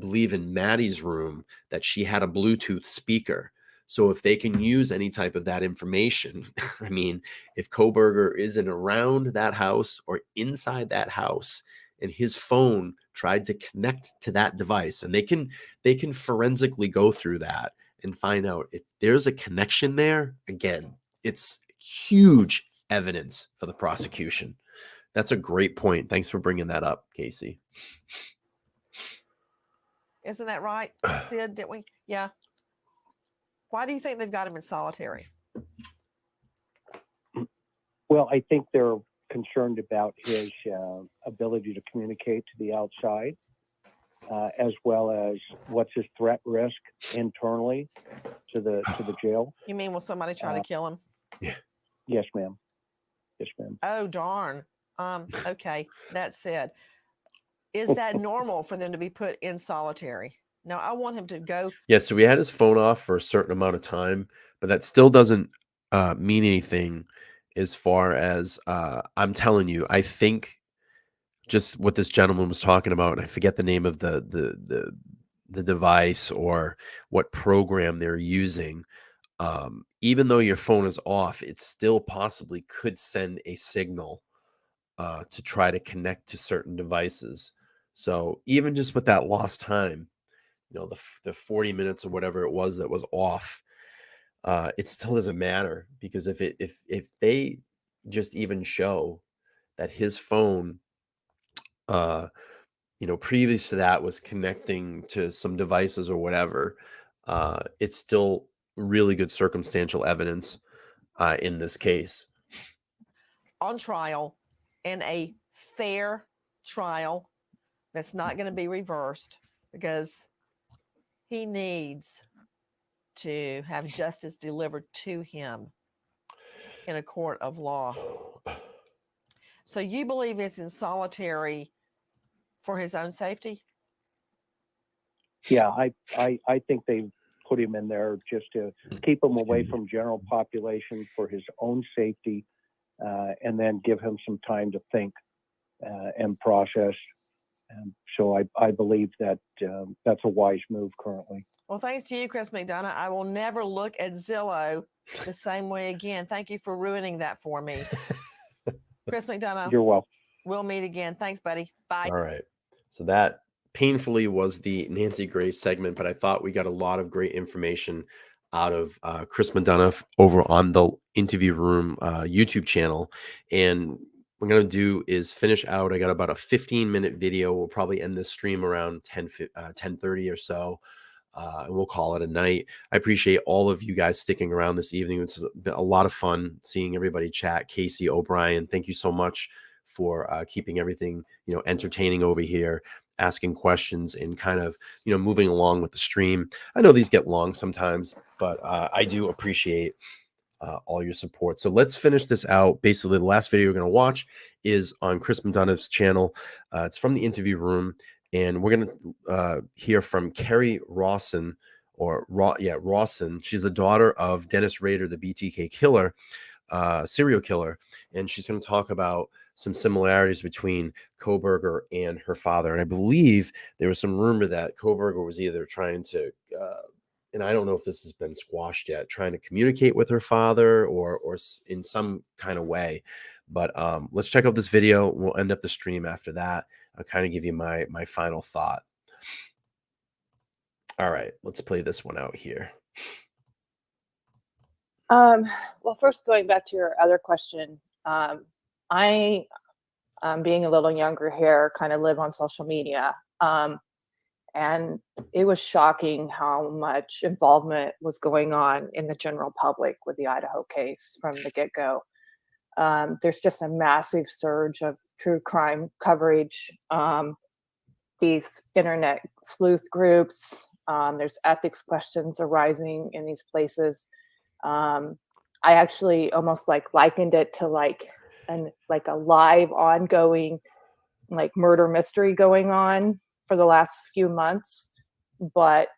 believe in Maddie's room that she had a Bluetooth speaker. So if they can use any type of that information, I mean, if Kohberger isn't around that house or inside that house and his phone tried to connect to that device, and they can forensically go through that and find out if there's a connection there, again, it's huge evidence for the prosecution. That's a great point. Thanks for bringing that up, Casey.
Isn't that right, Sid? Didn't we? Yeah. Why do you think they've got him in solitary?
Well, I think they're concerned about his ability to communicate to the outside, as well as what's his threat risk internally to the jail.
You mean will somebody try to kill him?
Yeah.
Yes, ma'am. Yes, ma'am.
Oh, darn. Okay. That said, is that normal for them to be put in solitary? No, I want him to go.
Yeah, so we had his phone off for a certain amount of time, but that still doesn't mean anything as far as I'm telling you. I think just what this gentleman was talking about, and I forget the name of the device or what program they're using. Even though your phone is off, it still possibly could send a signal to try to connect to certain devices. So even just with that lost time, the 40 minutes or whatever it was that was off, it still doesn't matter, because if they just even show that his phone previous to that was connecting to some devices or whatever, it's still really good circumstantial evidence in this case.
On trial, in a fair trial that's not going to be reversed, because he needs to have justice delivered to him in a court of law. So you believe it's in solitary for his own safety?
Yeah, I think they put him in there just to keep him away from general population for his own safety, and then give him some time to think and process. And so I believe that that's a wise move currently.
Well, thanks to you, Chris McDonough. I will never look at Zillow the same way again. Thank you for ruining that for me. Chris McDonough.
You're welcome.
We'll meet again. Thanks, buddy. Bye.
All right. So that painfully was the Nancy Grace segment, but I thought we got a lot of great information out of Chris McDonough over on the Interview Room YouTube channel. And what I'm going to do is finish out. I got about a 15-minute video. We'll probably end this stream around 10:30 or so. And we'll call it a night. I appreciate all of you guys sticking around this evening. It's been a lot of fun seeing everybody chat. Casey, O'Brien, thank you so much for keeping everything, entertaining over here, asking questions and kind of, moving along with the stream. I know these get long sometimes, but I do appreciate all your support. So let's finish this out. Basically, the last video we're going to watch is on Chris McDonough's channel. It's from the Interview Room. And we're going to hear from Carrie Rawson, Rawson. She's the daughter of Dennis Rader, the BTK killer, serial killer. And she's going to talk about some similarities between Kohberger and her father. And I believe there was some rumor that Kohberger was either trying to and I don't know if this has been squashed yet, trying to communicate with her father or in some kind of way. But let's check out this video. We'll end up the stream after that. I'll kind of give you my final thought. All right, let's play this one out here.
Well, first going back to your other question, I, being a little younger here, kind of live on social media. And it was shocking how much involvement was going on in the general public with the Idaho case from the get-go. There's just a massive surge of true crime coverage. These internet sleuth groups, there's ethics questions arising in these places. I actually almost likened it to like a live ongoing murder mystery going on for the last few months, but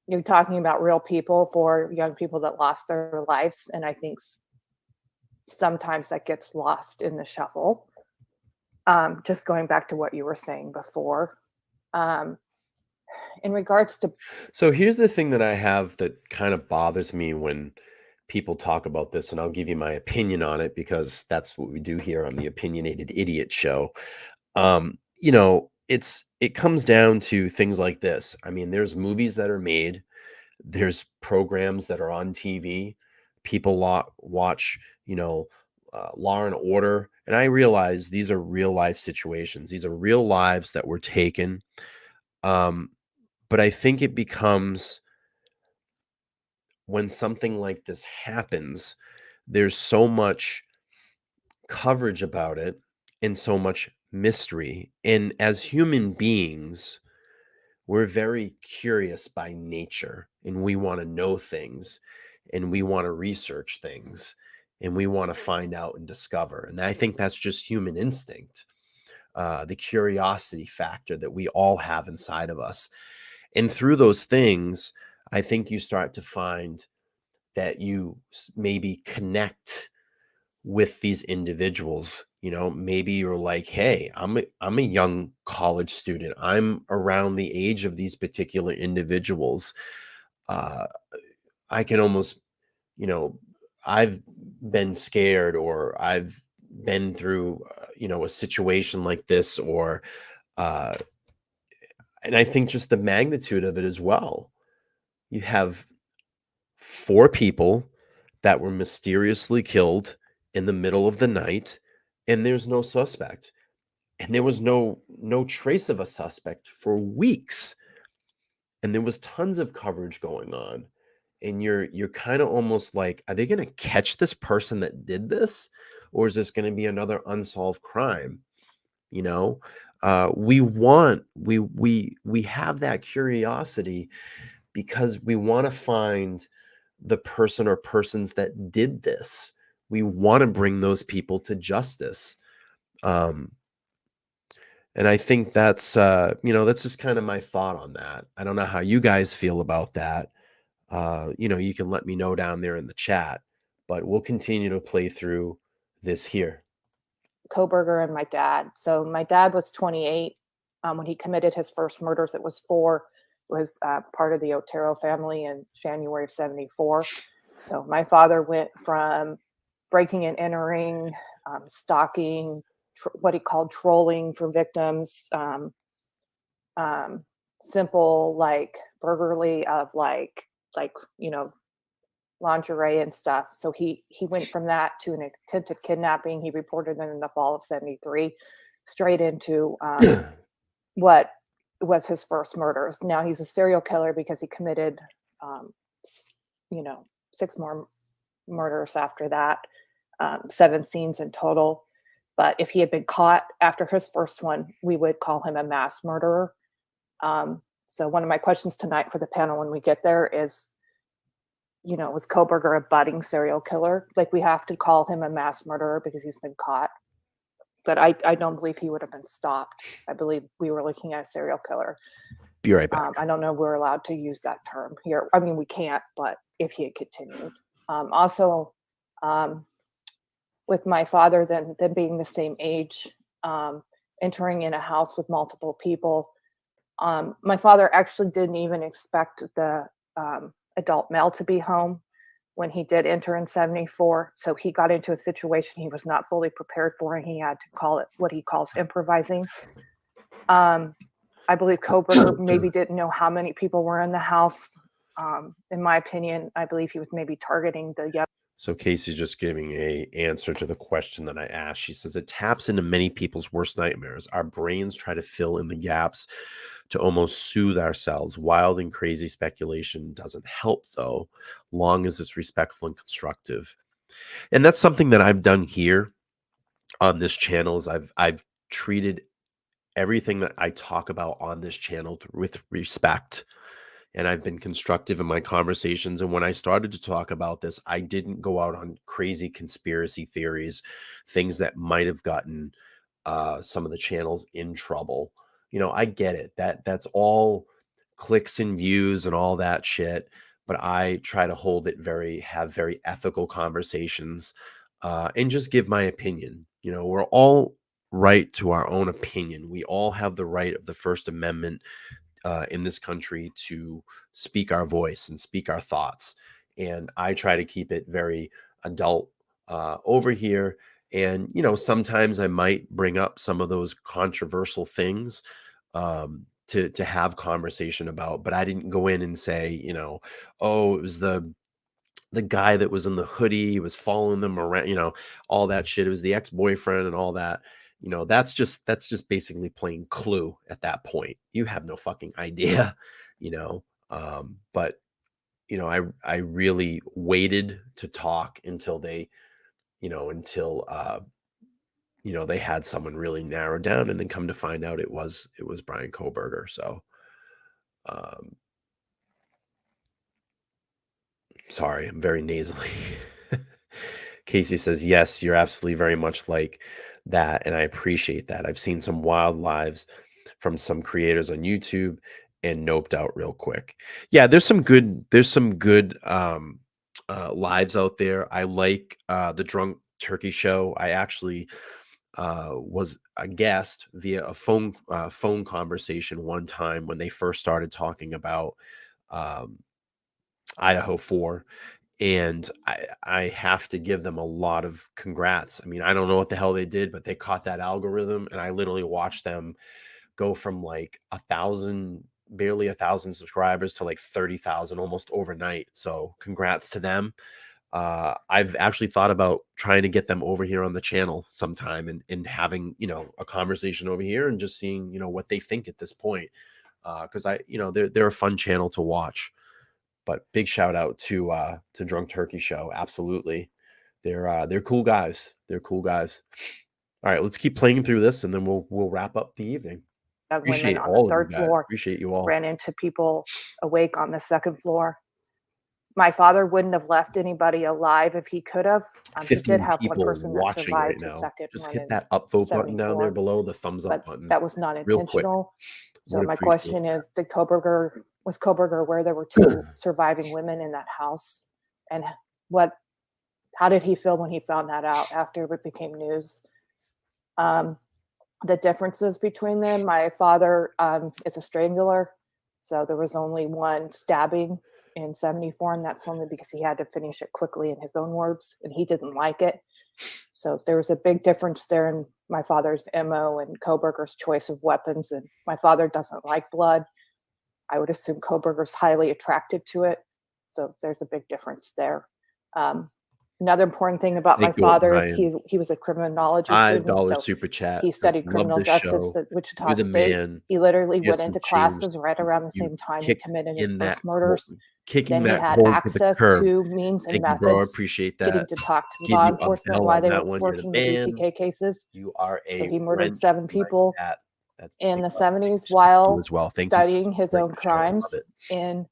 you're talking about real people, for young people that lost their lives, and I think sometimes that gets lost in the shuffle. Just going back to what you were saying before, in regards to,
so here's the thing that I have that kind of bothers me when people talk about this, and I'll give you my opinion on it because that's what we do here on the Opinionated Idiot Show. You know, it comes down to things like this. I mean, there's movies that are made, there's programs that are on TV, people watch, you know, Law and Order, and I realize these are real life situations. These are real lives that were taken. But I think it becomes, when something like this happens, there's so much coverage about it and so much mystery. And as human beings, we're very curious by nature, and we want to know things, and we want to research things, and we want to find out and discover. And I think that's just human instinct, the curiosity factor that we all have inside of us. And through those things, I think you start to find that you maybe connect with these individuals. You know, maybe you're like, hey, I'm a young college student. I'm around the age of these particular individuals. I can almost, you know, I've been scared, or I've been through, you know, a situation like this, or, and I think just the magnitude of it as well. You have 4 people that were mysteriously killed in the middle of the night, and there's no suspect. And there was no trace of a suspect for weeks. And there was tons of coverage going on. And you're kind of almost like, are they going to catch this person that did this? Or is this going to be another unsolved crime? You know, we have that curiosity because we want to find the person or persons that did this. We want to bring those people to justice. And I think that's, you know, that's just kind of my thought on that. I don't know how you guys feel about that. You know, you can let me know down there in the chat, but we'll continue to play through this here.
Kohberger and my dad. So my dad was 28 when he committed his first murders. It was 4. It was part of the Otero family in January of 74. So my father went from breaking and entering, stalking, what he called trolling for victims, simple like burglary of like you know, lingerie and stuff. So he went from that to an attempted kidnapping. He reported them in the fall of 73, straight into what was his first murders. Now he's a serial killer because he committed, you know, 6 more murders after that, 7 scenes in total. But if he had been caught after his first one, we would call him a mass murderer. So one of my questions tonight for the panel when we get there is, you know, was Kohberger a budding serial killer? Like, we have to call him a mass murderer because he's been caught. But I don't believe he would have been stopped. I believe we were looking at a serial killer.
Be right back.
I don't know if we're allowed to use that term here. I mean, we can't, but if he had continued. Also, with my father, then being the same age, entering in a house with multiple people, my father actually didn't even expect the adult male to be home when he did enter in 74. So he got into a situation he was not fully prepared for, and he had to call it what he calls improvising. I believe Kohberger maybe didn't know how many people were in the house. In my opinion, I believe he was maybe targeting the young.
So Casey's just giving a answer to the question that I asked. She says it taps into many people's worst nightmares. Our brains try to fill in the gaps to almost soothe ourselves. Wild and crazy speculation doesn't help, though, long as it's respectful and constructive. And that's something that I've done here on this channel. Is I've treated everything that I talk about on this channel with respect. And I've been constructive in my conversations. And when I started to talk about this, I didn't go out on crazy conspiracy theories, things that might have gotten some of the channels in trouble. I get it. That's all clicks and views and all that shit. But I try to have very ethical conversations and just give my opinion. We're all right to our own opinion. We all have the right of the First Amendment in this country to speak our voice and speak our thoughts. And I try to keep it very adult over here. And, sometimes I might bring up some of those controversial things to have conversation about, but I didn't go in and say, oh, it was the guy that was in the hoodie, he was following them around, all that shit. It was the ex-boyfriend and all that. That's just basically playing Clue at that point. You have no fucking idea, but I really waited to talk until they, they had someone really narrowed down, and then come to find out it was Brian Kohberger. So, sorry, I'm very nasally. Casey says, yes, you're absolutely very much like that, and I appreciate that. I've seen some wild lives from some creators on YouTube and noped out real quick. Yeah, there's some good lives out there. I like the Drunk Turkey Show. I actually was a guest via a phone conversation one time when they first started talking about Idaho 4. And I have to give them a lot of congrats. I mean, I don't know what the hell they did, but they caught that algorithm, and I literally watched them go from like barely 1,000 subscribers to like 30,000 almost overnight. So congrats to them. I've actually thought about trying to get them over here on the channel sometime and having, a conversation over here and just seeing, what they think at this point. Cause they're a fun channel to watch. But big shout out to Drunk Turkey Show. Absolutely. They're cool guys. They're cool guys. All right, let's keep playing through this, and then we'll wrap up the evening. Appreciate
Women on
all
the
of
third
you guys.
floor
Appreciate you all.
ran into people awake on the second floor. My father wouldn't have left anybody alive if he could have. He did have one person that
watching right
survived the
now.
second
Just
run
hit
in
that upvote button down
74,
there below, the thumbs up
but
button.
that was not
Real quick.
intentional. So
Would
my
appreciate
question is, was Kohberger aware there were two surviving women in that house? And how did he feel when he found that out after it became news? The differences between them, my father is a strangler, so there was only one stabbing in 74, and that's only because he had to finish it quickly, in his own words, and he didn't like it. So there was a big difference there in my father's MO and Kohberger's choice of weapons. And my father doesn't like blood. I would assume Kohberger's highly attracted to it. So there's a big difference there. Another important thing about my father is he was a criminology student.
$5
So
super chat.
he studied criminal justice at Wichita State. He literally went into classes right around the same time he committed his first murders. Then he had access to means and methods,
bro. I appreciate that.
getting to talk to law enforcement while they were working the BTK cases.
You are
So he murdered 7 people in the 70s while studying his own crimes in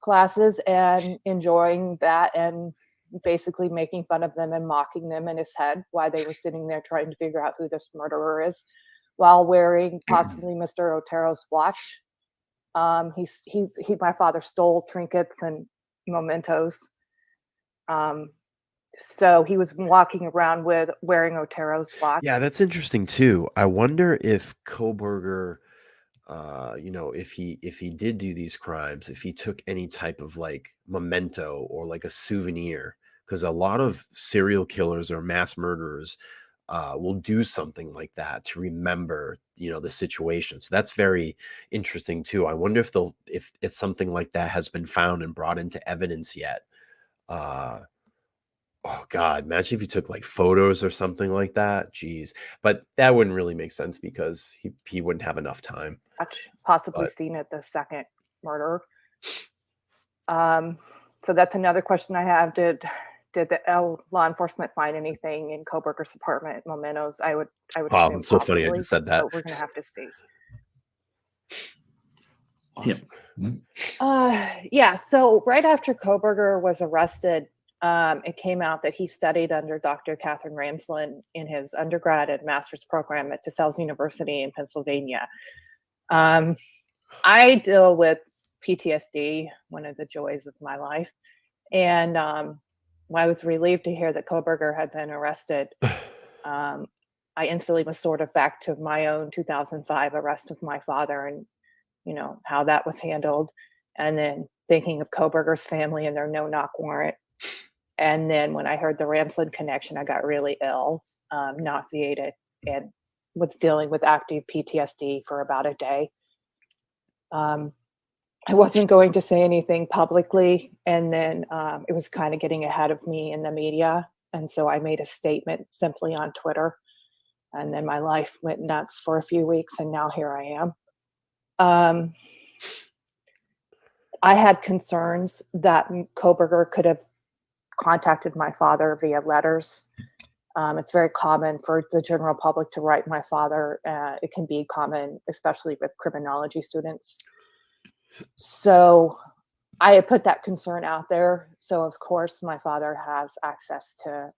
classes and enjoying that, and basically making fun of them and mocking them in his head while they were sitting there trying to figure out who this murderer is, while wearing possibly Mr. Otero's watch. My father stole trinkets and mementos. So he was walking around wearing Otero's watch.
Yeah, that's interesting too. I wonder if Kohberger you know, if he did do these crimes, if he took any type of like memento or like a souvenir, because a lot of serial killers or mass murderers will do something like that to remember, you know, the situation. So that's very interesting too. I wonder if it's something like that has been found and brought into evidence yet. Oh God, imagine if he took like photos or something like that. Jeez. But that wouldn't really make sense because he wouldn't have enough time.
Possibly
But
seen at the second murder. So that's another question I have. Did the law enforcement find anything in Kohberger's apartment, mementos? I would
wow,
assume
it's so funny I
possibly,
just said that.
but we're gonna have to see.
Yeah.
Yeah. So right after Kohberger was arrested, it came out that he studied under Dr. Catherine Ramsland in his undergrad and master's program at DeSales University in Pennsylvania. I deal with PTSD, one of the joys of my life, and I was relieved to hear that Kohberger had been arrested. I instantly was sort of back to my own 2005 arrest of my father and, you know, how that was handled. And then thinking of Kohberger's family and their no-knock warrant. And then when I heard the Ramsland connection, I got really ill, nauseated, and was dealing with active PTSD for about a day. I wasn't going to say anything publicly, and then it was kind of getting ahead of me in the media. And so I made a statement simply on Twitter. And then my life went nuts for a few weeks, and now here I am. I had concerns that Kohberger could have contacted my father via letters. It's very common for the general public to write my father. It can be common, especially with criminology students. So I had put that concern out there. So of course my father has access to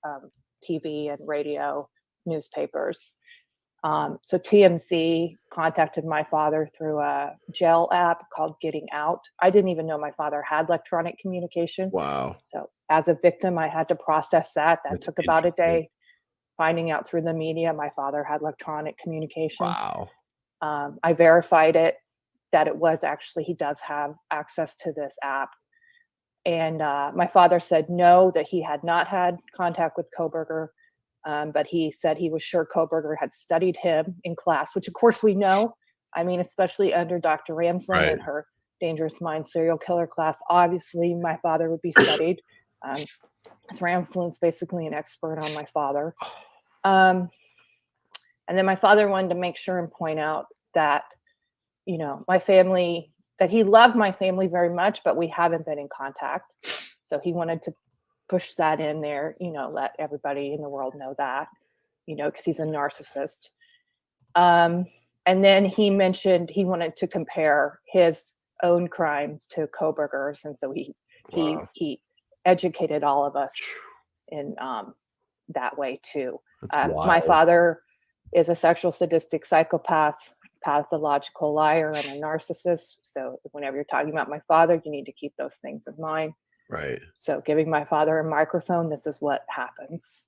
TV and radio, newspapers. So TMC contacted my father through a jail app called Getting Out. I didn't even know my father had electronic communication.
Wow.
So as a victim, I had to process that. That
That's
took about a
interesting.
day. Finding out through the media, my father had electronic communication.
Wow.
I verified it, that it was actually, he does have access to this app. And my father said no, that he had not had contact with Kohberger. But he said he was sure Kohberger had studied him in class, which of course we know. I mean, especially under Dr. Ramsland
Right.
and her Dangerous Minds serial killer class, obviously my father would be studied. Ramsland's basically an expert on my father. And then my father wanted to make sure and point out that, you know, my family, that he loved my family very much, but we haven't been in contact. So he wanted to push that in there, you know, let everybody in the world know that, you know, because he's a narcissist. And then he mentioned he wanted to compare his own crimes to Kohberger's, and so
Wow.
he educated all of us in that way too.
That's
My
wild.
father is a sexual sadistic psychopath, pathological liar, and a narcissist. So whenever you're talking about my father, you need to keep those things in mind.
Right.
So giving my father a microphone, this is what happens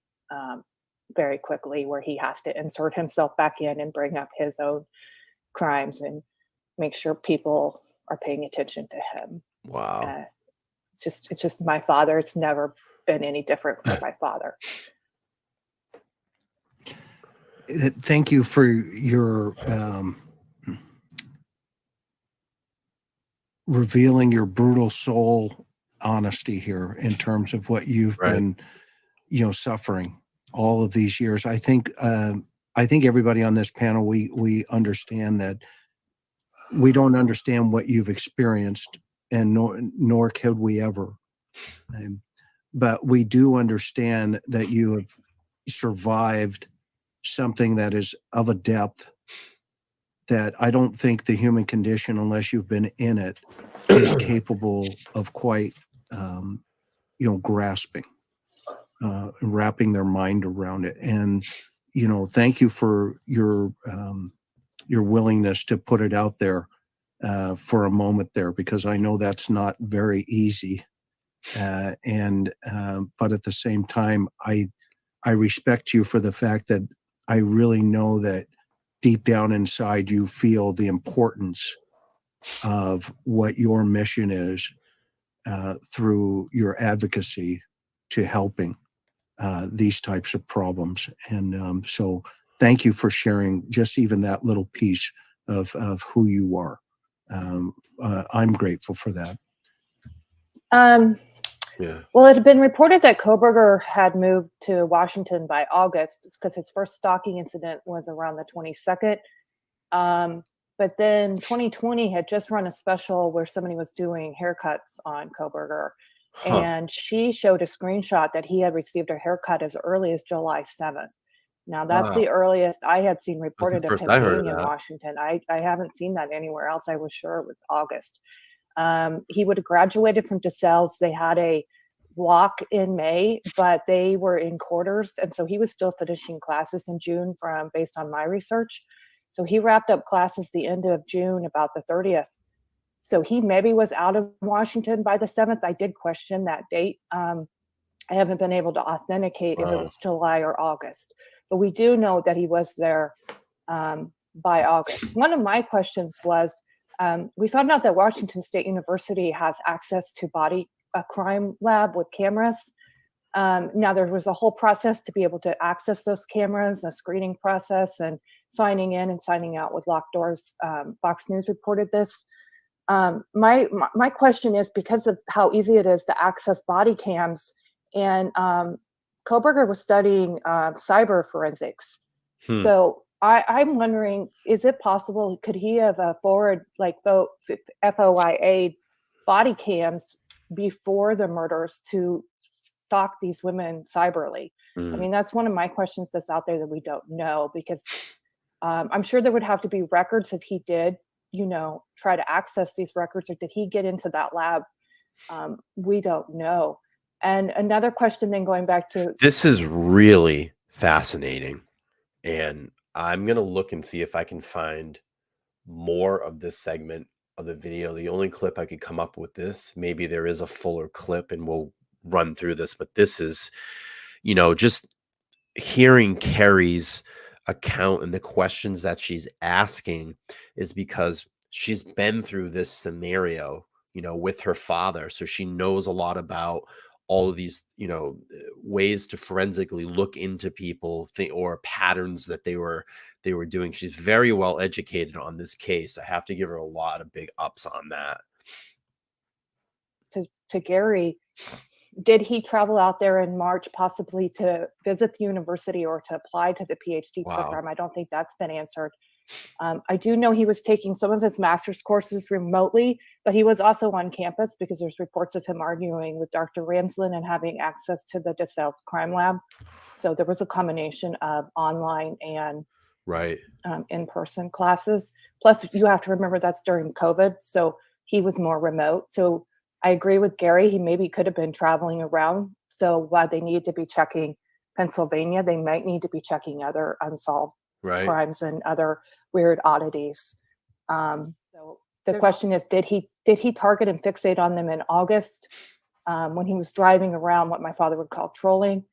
very quickly, where he has to insert himself back in and bring up his own crimes and make sure people are paying attention to him.
Wow.
It's just my father. It's never been any different for my father.
Thank you for your revealing your brutal soul honesty here in terms of what you've
Right.
been, you know, suffering all of these years. I think everybody on this panel, we understand that we don't understand what you've experienced, and nor could we ever. But we do understand that you have survived something that is of a depth that I don't think the human condition, unless you've been in it, is capable of quite, grasping, wrapping their mind around it. And, you know, thank you for your willingness to put it out there for a moment there, because I know that's not very easy. But at the same time, I respect you for the fact that I really know that deep down inside you feel the importance of what your mission is through your advocacy to helping these types of problems. And so thank you for sharing just even that little piece of who you are. I'm grateful for that.
Yeah.
Well, it had been reported that Kohberger had moved to Washington by August because his first stalking incident was around the 22nd. But then 2020 had just run a special where somebody was doing haircuts on Kohberger.
Huh.
And she showed a screenshot that he had received a haircut as early as July 7th. Now, that's
Wow.
the earliest I had seen reported of
first
him
I heard of
being in
that.
Washington. I haven't seen that anywhere else. I was sure it was August. He would have graduated from DeSales. They had a walk in May, but they were in quarters. And so he was still finishing classes in June based on my research. So he wrapped up classes the end of June, about the 30th. So he maybe was out of Washington by the 7th. I did question that date. I haven't been able to authenticate if it was July or August, but we do know that he was there by August. One of my questions was, we found out that Washington State University has access to a crime lab with cameras. Now, there was a whole process to be able to access those cameras, a screening process, and signing in and signing out with locked doors. Fox News reported this. My question is, because of how easy it is to access body cams, and Kohberger was studying cyber forensics. So I'm wondering, is it possible, could he have forwarded like FOIA body cams before the murders to stalk these women cyberly? I mean, that's one of my questions that's out there that we don't know, because I'm sure there would have to be records if he did, try to access these records, or did he get into that lab? We don't know. And another question then, going back to
This is really fascinating. And I'm going to look and see if I can find more of this segment of the video. The only clip I could come up with this, maybe there is a fuller clip and we'll run through this, but this is, just hearing Carrie's account and the questions that she's asking is because she's been through this scenario, with her father. So she knows a lot about all of these, ways to forensically look into people or patterns that they were doing. She's very well educated on this case. I have to give her a lot of big ups on that.
To Gary, did he travel out there in March possibly to visit the university or to apply to the PhD program? I don't think that's been answered. I do know he was taking some of his master's courses remotely, but he was also on campus because there's reports of him arguing with Dr. Ramslin and having access to the DeSales crime lab. So there was a combination of online and in-person classes. Plus, you have to remember that's during COVID, so he was more remote. So I agree with Gary. He maybe could have been traveling around. So while they need to be checking Pennsylvania, they might need to be checking other unsolved crimes and other weird oddities. So the question is, did he target and fixate on them in August when he was driving around, what my father would call trolling,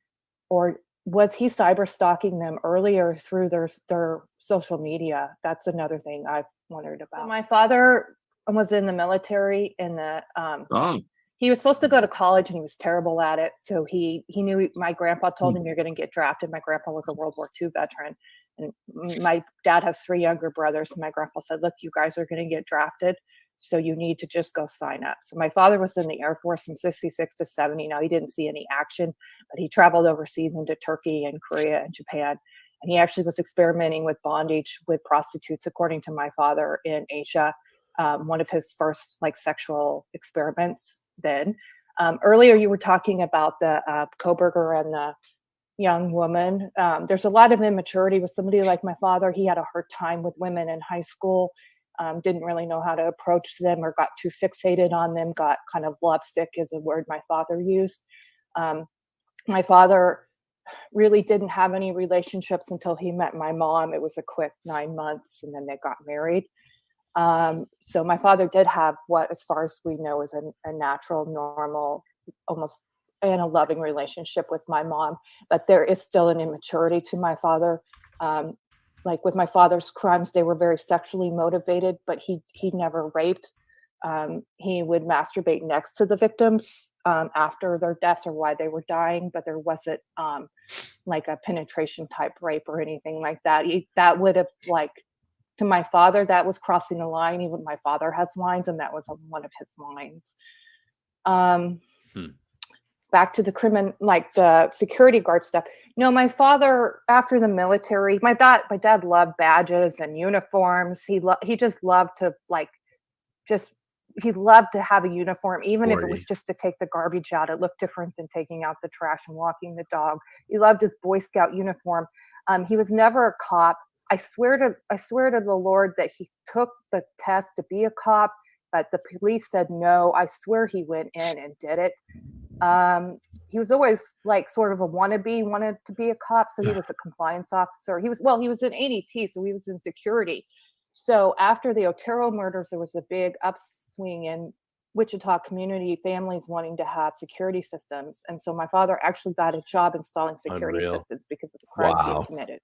or was he cyber stalking them earlier through their social media? That's another thing I've wondered about. So my father was in the military in the he was supposed to go to college and he was terrible at it. So he knew, my grandpa told him, you're going to get drafted. My grandpa was a World War II veteran. And my dad has 3 younger brothers. And my grandpa said, look, you guys are going to get drafted. So you need to just go sign up. So my father was in the Air Force from 66 to 70. Now, he didn't see any action, but he traveled overseas into Turkey and Korea and Japan. And he actually was experimenting with bondage with prostitutes, according to my father, in Asia. One of his first sexual experiments then. Earlier, you were talking about the Kohberger and the young woman. There's a lot of immaturity with somebody like my father. He had a hard time with women in high school, didn't really know how to approach them, or got too fixated on them, got kind of lovesick is a word my father used. My father really didn't have any relationships until he met my mom. It was a quick 9 months, and then they got married. So my father did have what, as far as we know, is a natural, normal, almost and a loving relationship with my mom, but there is still an immaturity to my father. like with my father's crimes, they were very sexually motivated, but he never raped. He would masturbate next to the victims after their deaths or while they were dying, but there wasn't like a penetration type rape or anything like that. That would have, like, to my father, that was crossing the line. Even my father has lines, and that was one of his lines. Back to the like the security guard stuff. No, my father, after the military, my dad loved badges and uniforms. He just loved to, like, he loved to have a uniform, even if it was just to take the garbage out. It looked different than taking out the trash and walking the dog. He loved his Boy Scout uniform. He was never a cop. I swear to the Lord that he took the test to be a cop, but the police said no. I swear he went in and did it. He was always, like, sort of a wannabe, wanted to be a cop. So he was a compliance officer. He was in ADT, so he was in security. So after the Otero murders, there was a big upswing in Wichita community families wanting to have security systems. And so my father actually got a job installing security systems because of the crimes he had committed.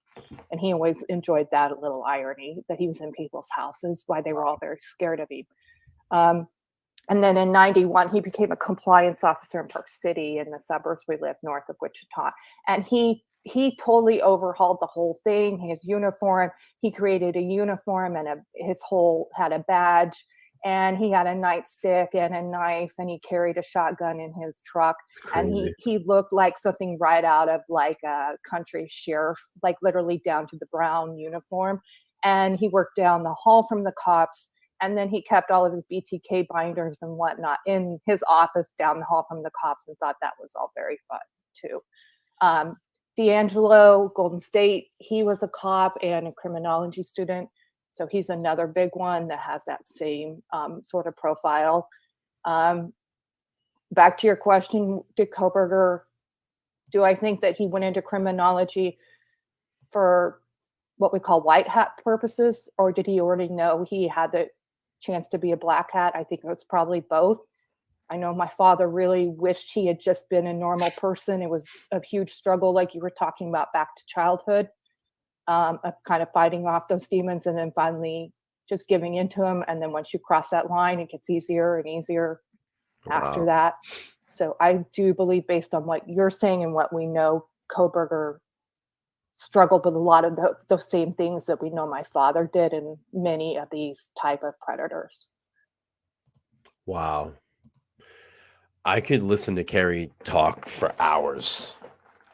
And he always enjoyed that little irony that he was in people's houses, why they were all very scared of him. And then in 91, he became a compliance officer in Park City, in the suburbs we live north of Wichita. And he totally overhauled the whole thing. His uniform, he created a uniform and had a badge, and he had a nightstick and a knife, and he carried a shotgun in his truck. And he looked like something right out of, like, a country sheriff, like literally down to the brown uniform. And he worked down the hall from the cops. And then he kept all of his BTK binders and whatnot in his office down the hall from the cops, and thought that was all very fun too. D'Angelo, Golden State, he was a cop and a criminology student. So he's another big one that has that same sort of profile. Back to your question, did Kohberger, do I think that he went into criminology for what we call white hat purposes, or did he already know he had the chance to be a black hat? I think it was probably both. I know my father really wished he had just been a normal person. It was a huge struggle, like you were talking about, back to childhood, of kind of fighting off those demons and then finally just giving into them. And then once you cross that line, it gets easier and easier after that. So I do believe, based on what you're saying and what we know, Kohberger struggled with a lot of those same things that we know my father did and many of these type of predators.
Wow. I could listen to Carrie talk for hours.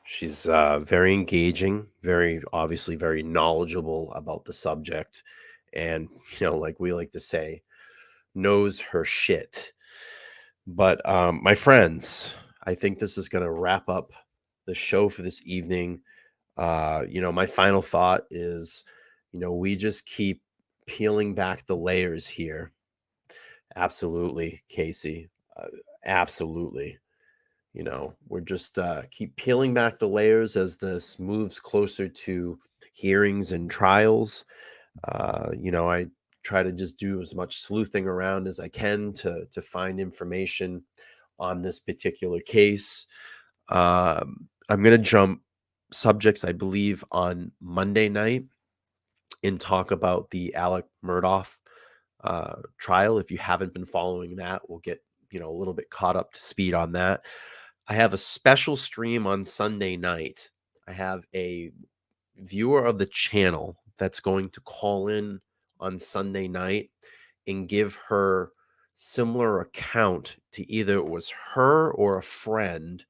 She's very engaging, obviously very knowledgeable about the subject, and, like we like to say, knows her shit. But my friends, I think this is going to wrap up the show for this evening. My final thought is, we just keep peeling back the layers here. Absolutely, Casey. Absolutely. We're just keep peeling back the layers as this moves closer to hearings and trials. I try to just do as much sleuthing around as I can to find information on this particular case. I'm going to jump subjects, I believe, on Monday night and talk about the Alec Murdaugh trial. If you haven't been following that, we'll get a little bit caught up to speed on that. I have a special stream on Sunday night. I have a viewer of the channel that's going to call in on Sunday night and give her similar account to either it was her or a friend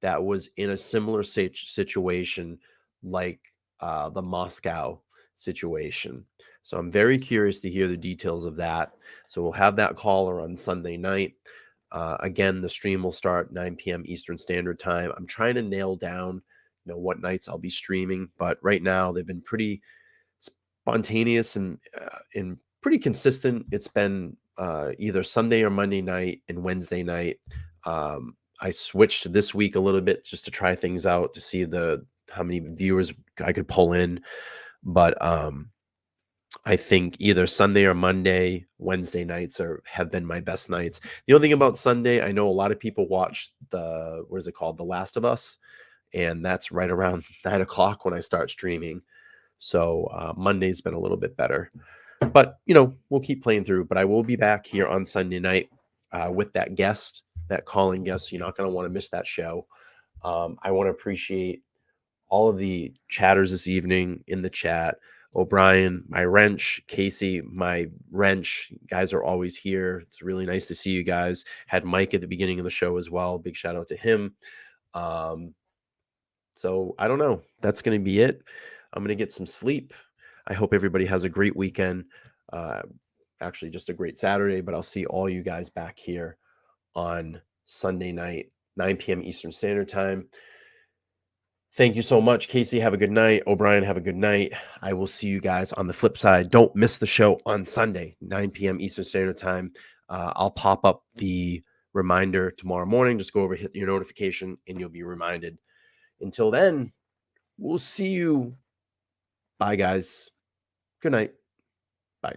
that was in a similar situation, like the Moscow situation. So I'm very curious to hear the details of that. So we'll have that caller on Sunday night. Again, the stream will start 9 p.m. Eastern Standard Time. I'm trying to nail down, what nights I'll be streaming, but right now they've been pretty spontaneous and pretty consistent. It's been either Sunday or Monday night and Wednesday night. I switched this week a little bit just to try things out to see how many viewers I could pull in. But I think either Sunday or Monday, Wednesday nights have been my best nights. The only thing about Sunday, I know a lot of people watch The Last of Us, and that's right around 9 o'clock when I start streaming. So Monday's been a little bit better. But, you know, we'll keep playing through. But I will be back here on Sunday night with that guest, that calling guest. You're not going to want to miss that show. I want to appreciate all of the chatters this evening in the chat. O'Brien, my wrench, Casey, my wrench. You guys are always here. It's really nice to see you guys. Had Mike at the beginning of the show as well. Big shout out to him. So I don't know. That's going to be it. I'm going to get some sleep. I hope everybody has a great weekend. Actually, just a great Saturday, but I'll see all you guys back here on Sunday night, 9 p.m. Eastern Standard Time. Thank you so much, Casey. Have a good night. O'Brien, have a good night. I will see you guys on the flip side. Don't miss the show on Sunday, 9 p.m. Eastern Standard Time. I'll pop up the reminder tomorrow morning. Just go over, hit your notification, and you'll be reminded. Until then, we'll see you. Bye, guys. Good night. Bye.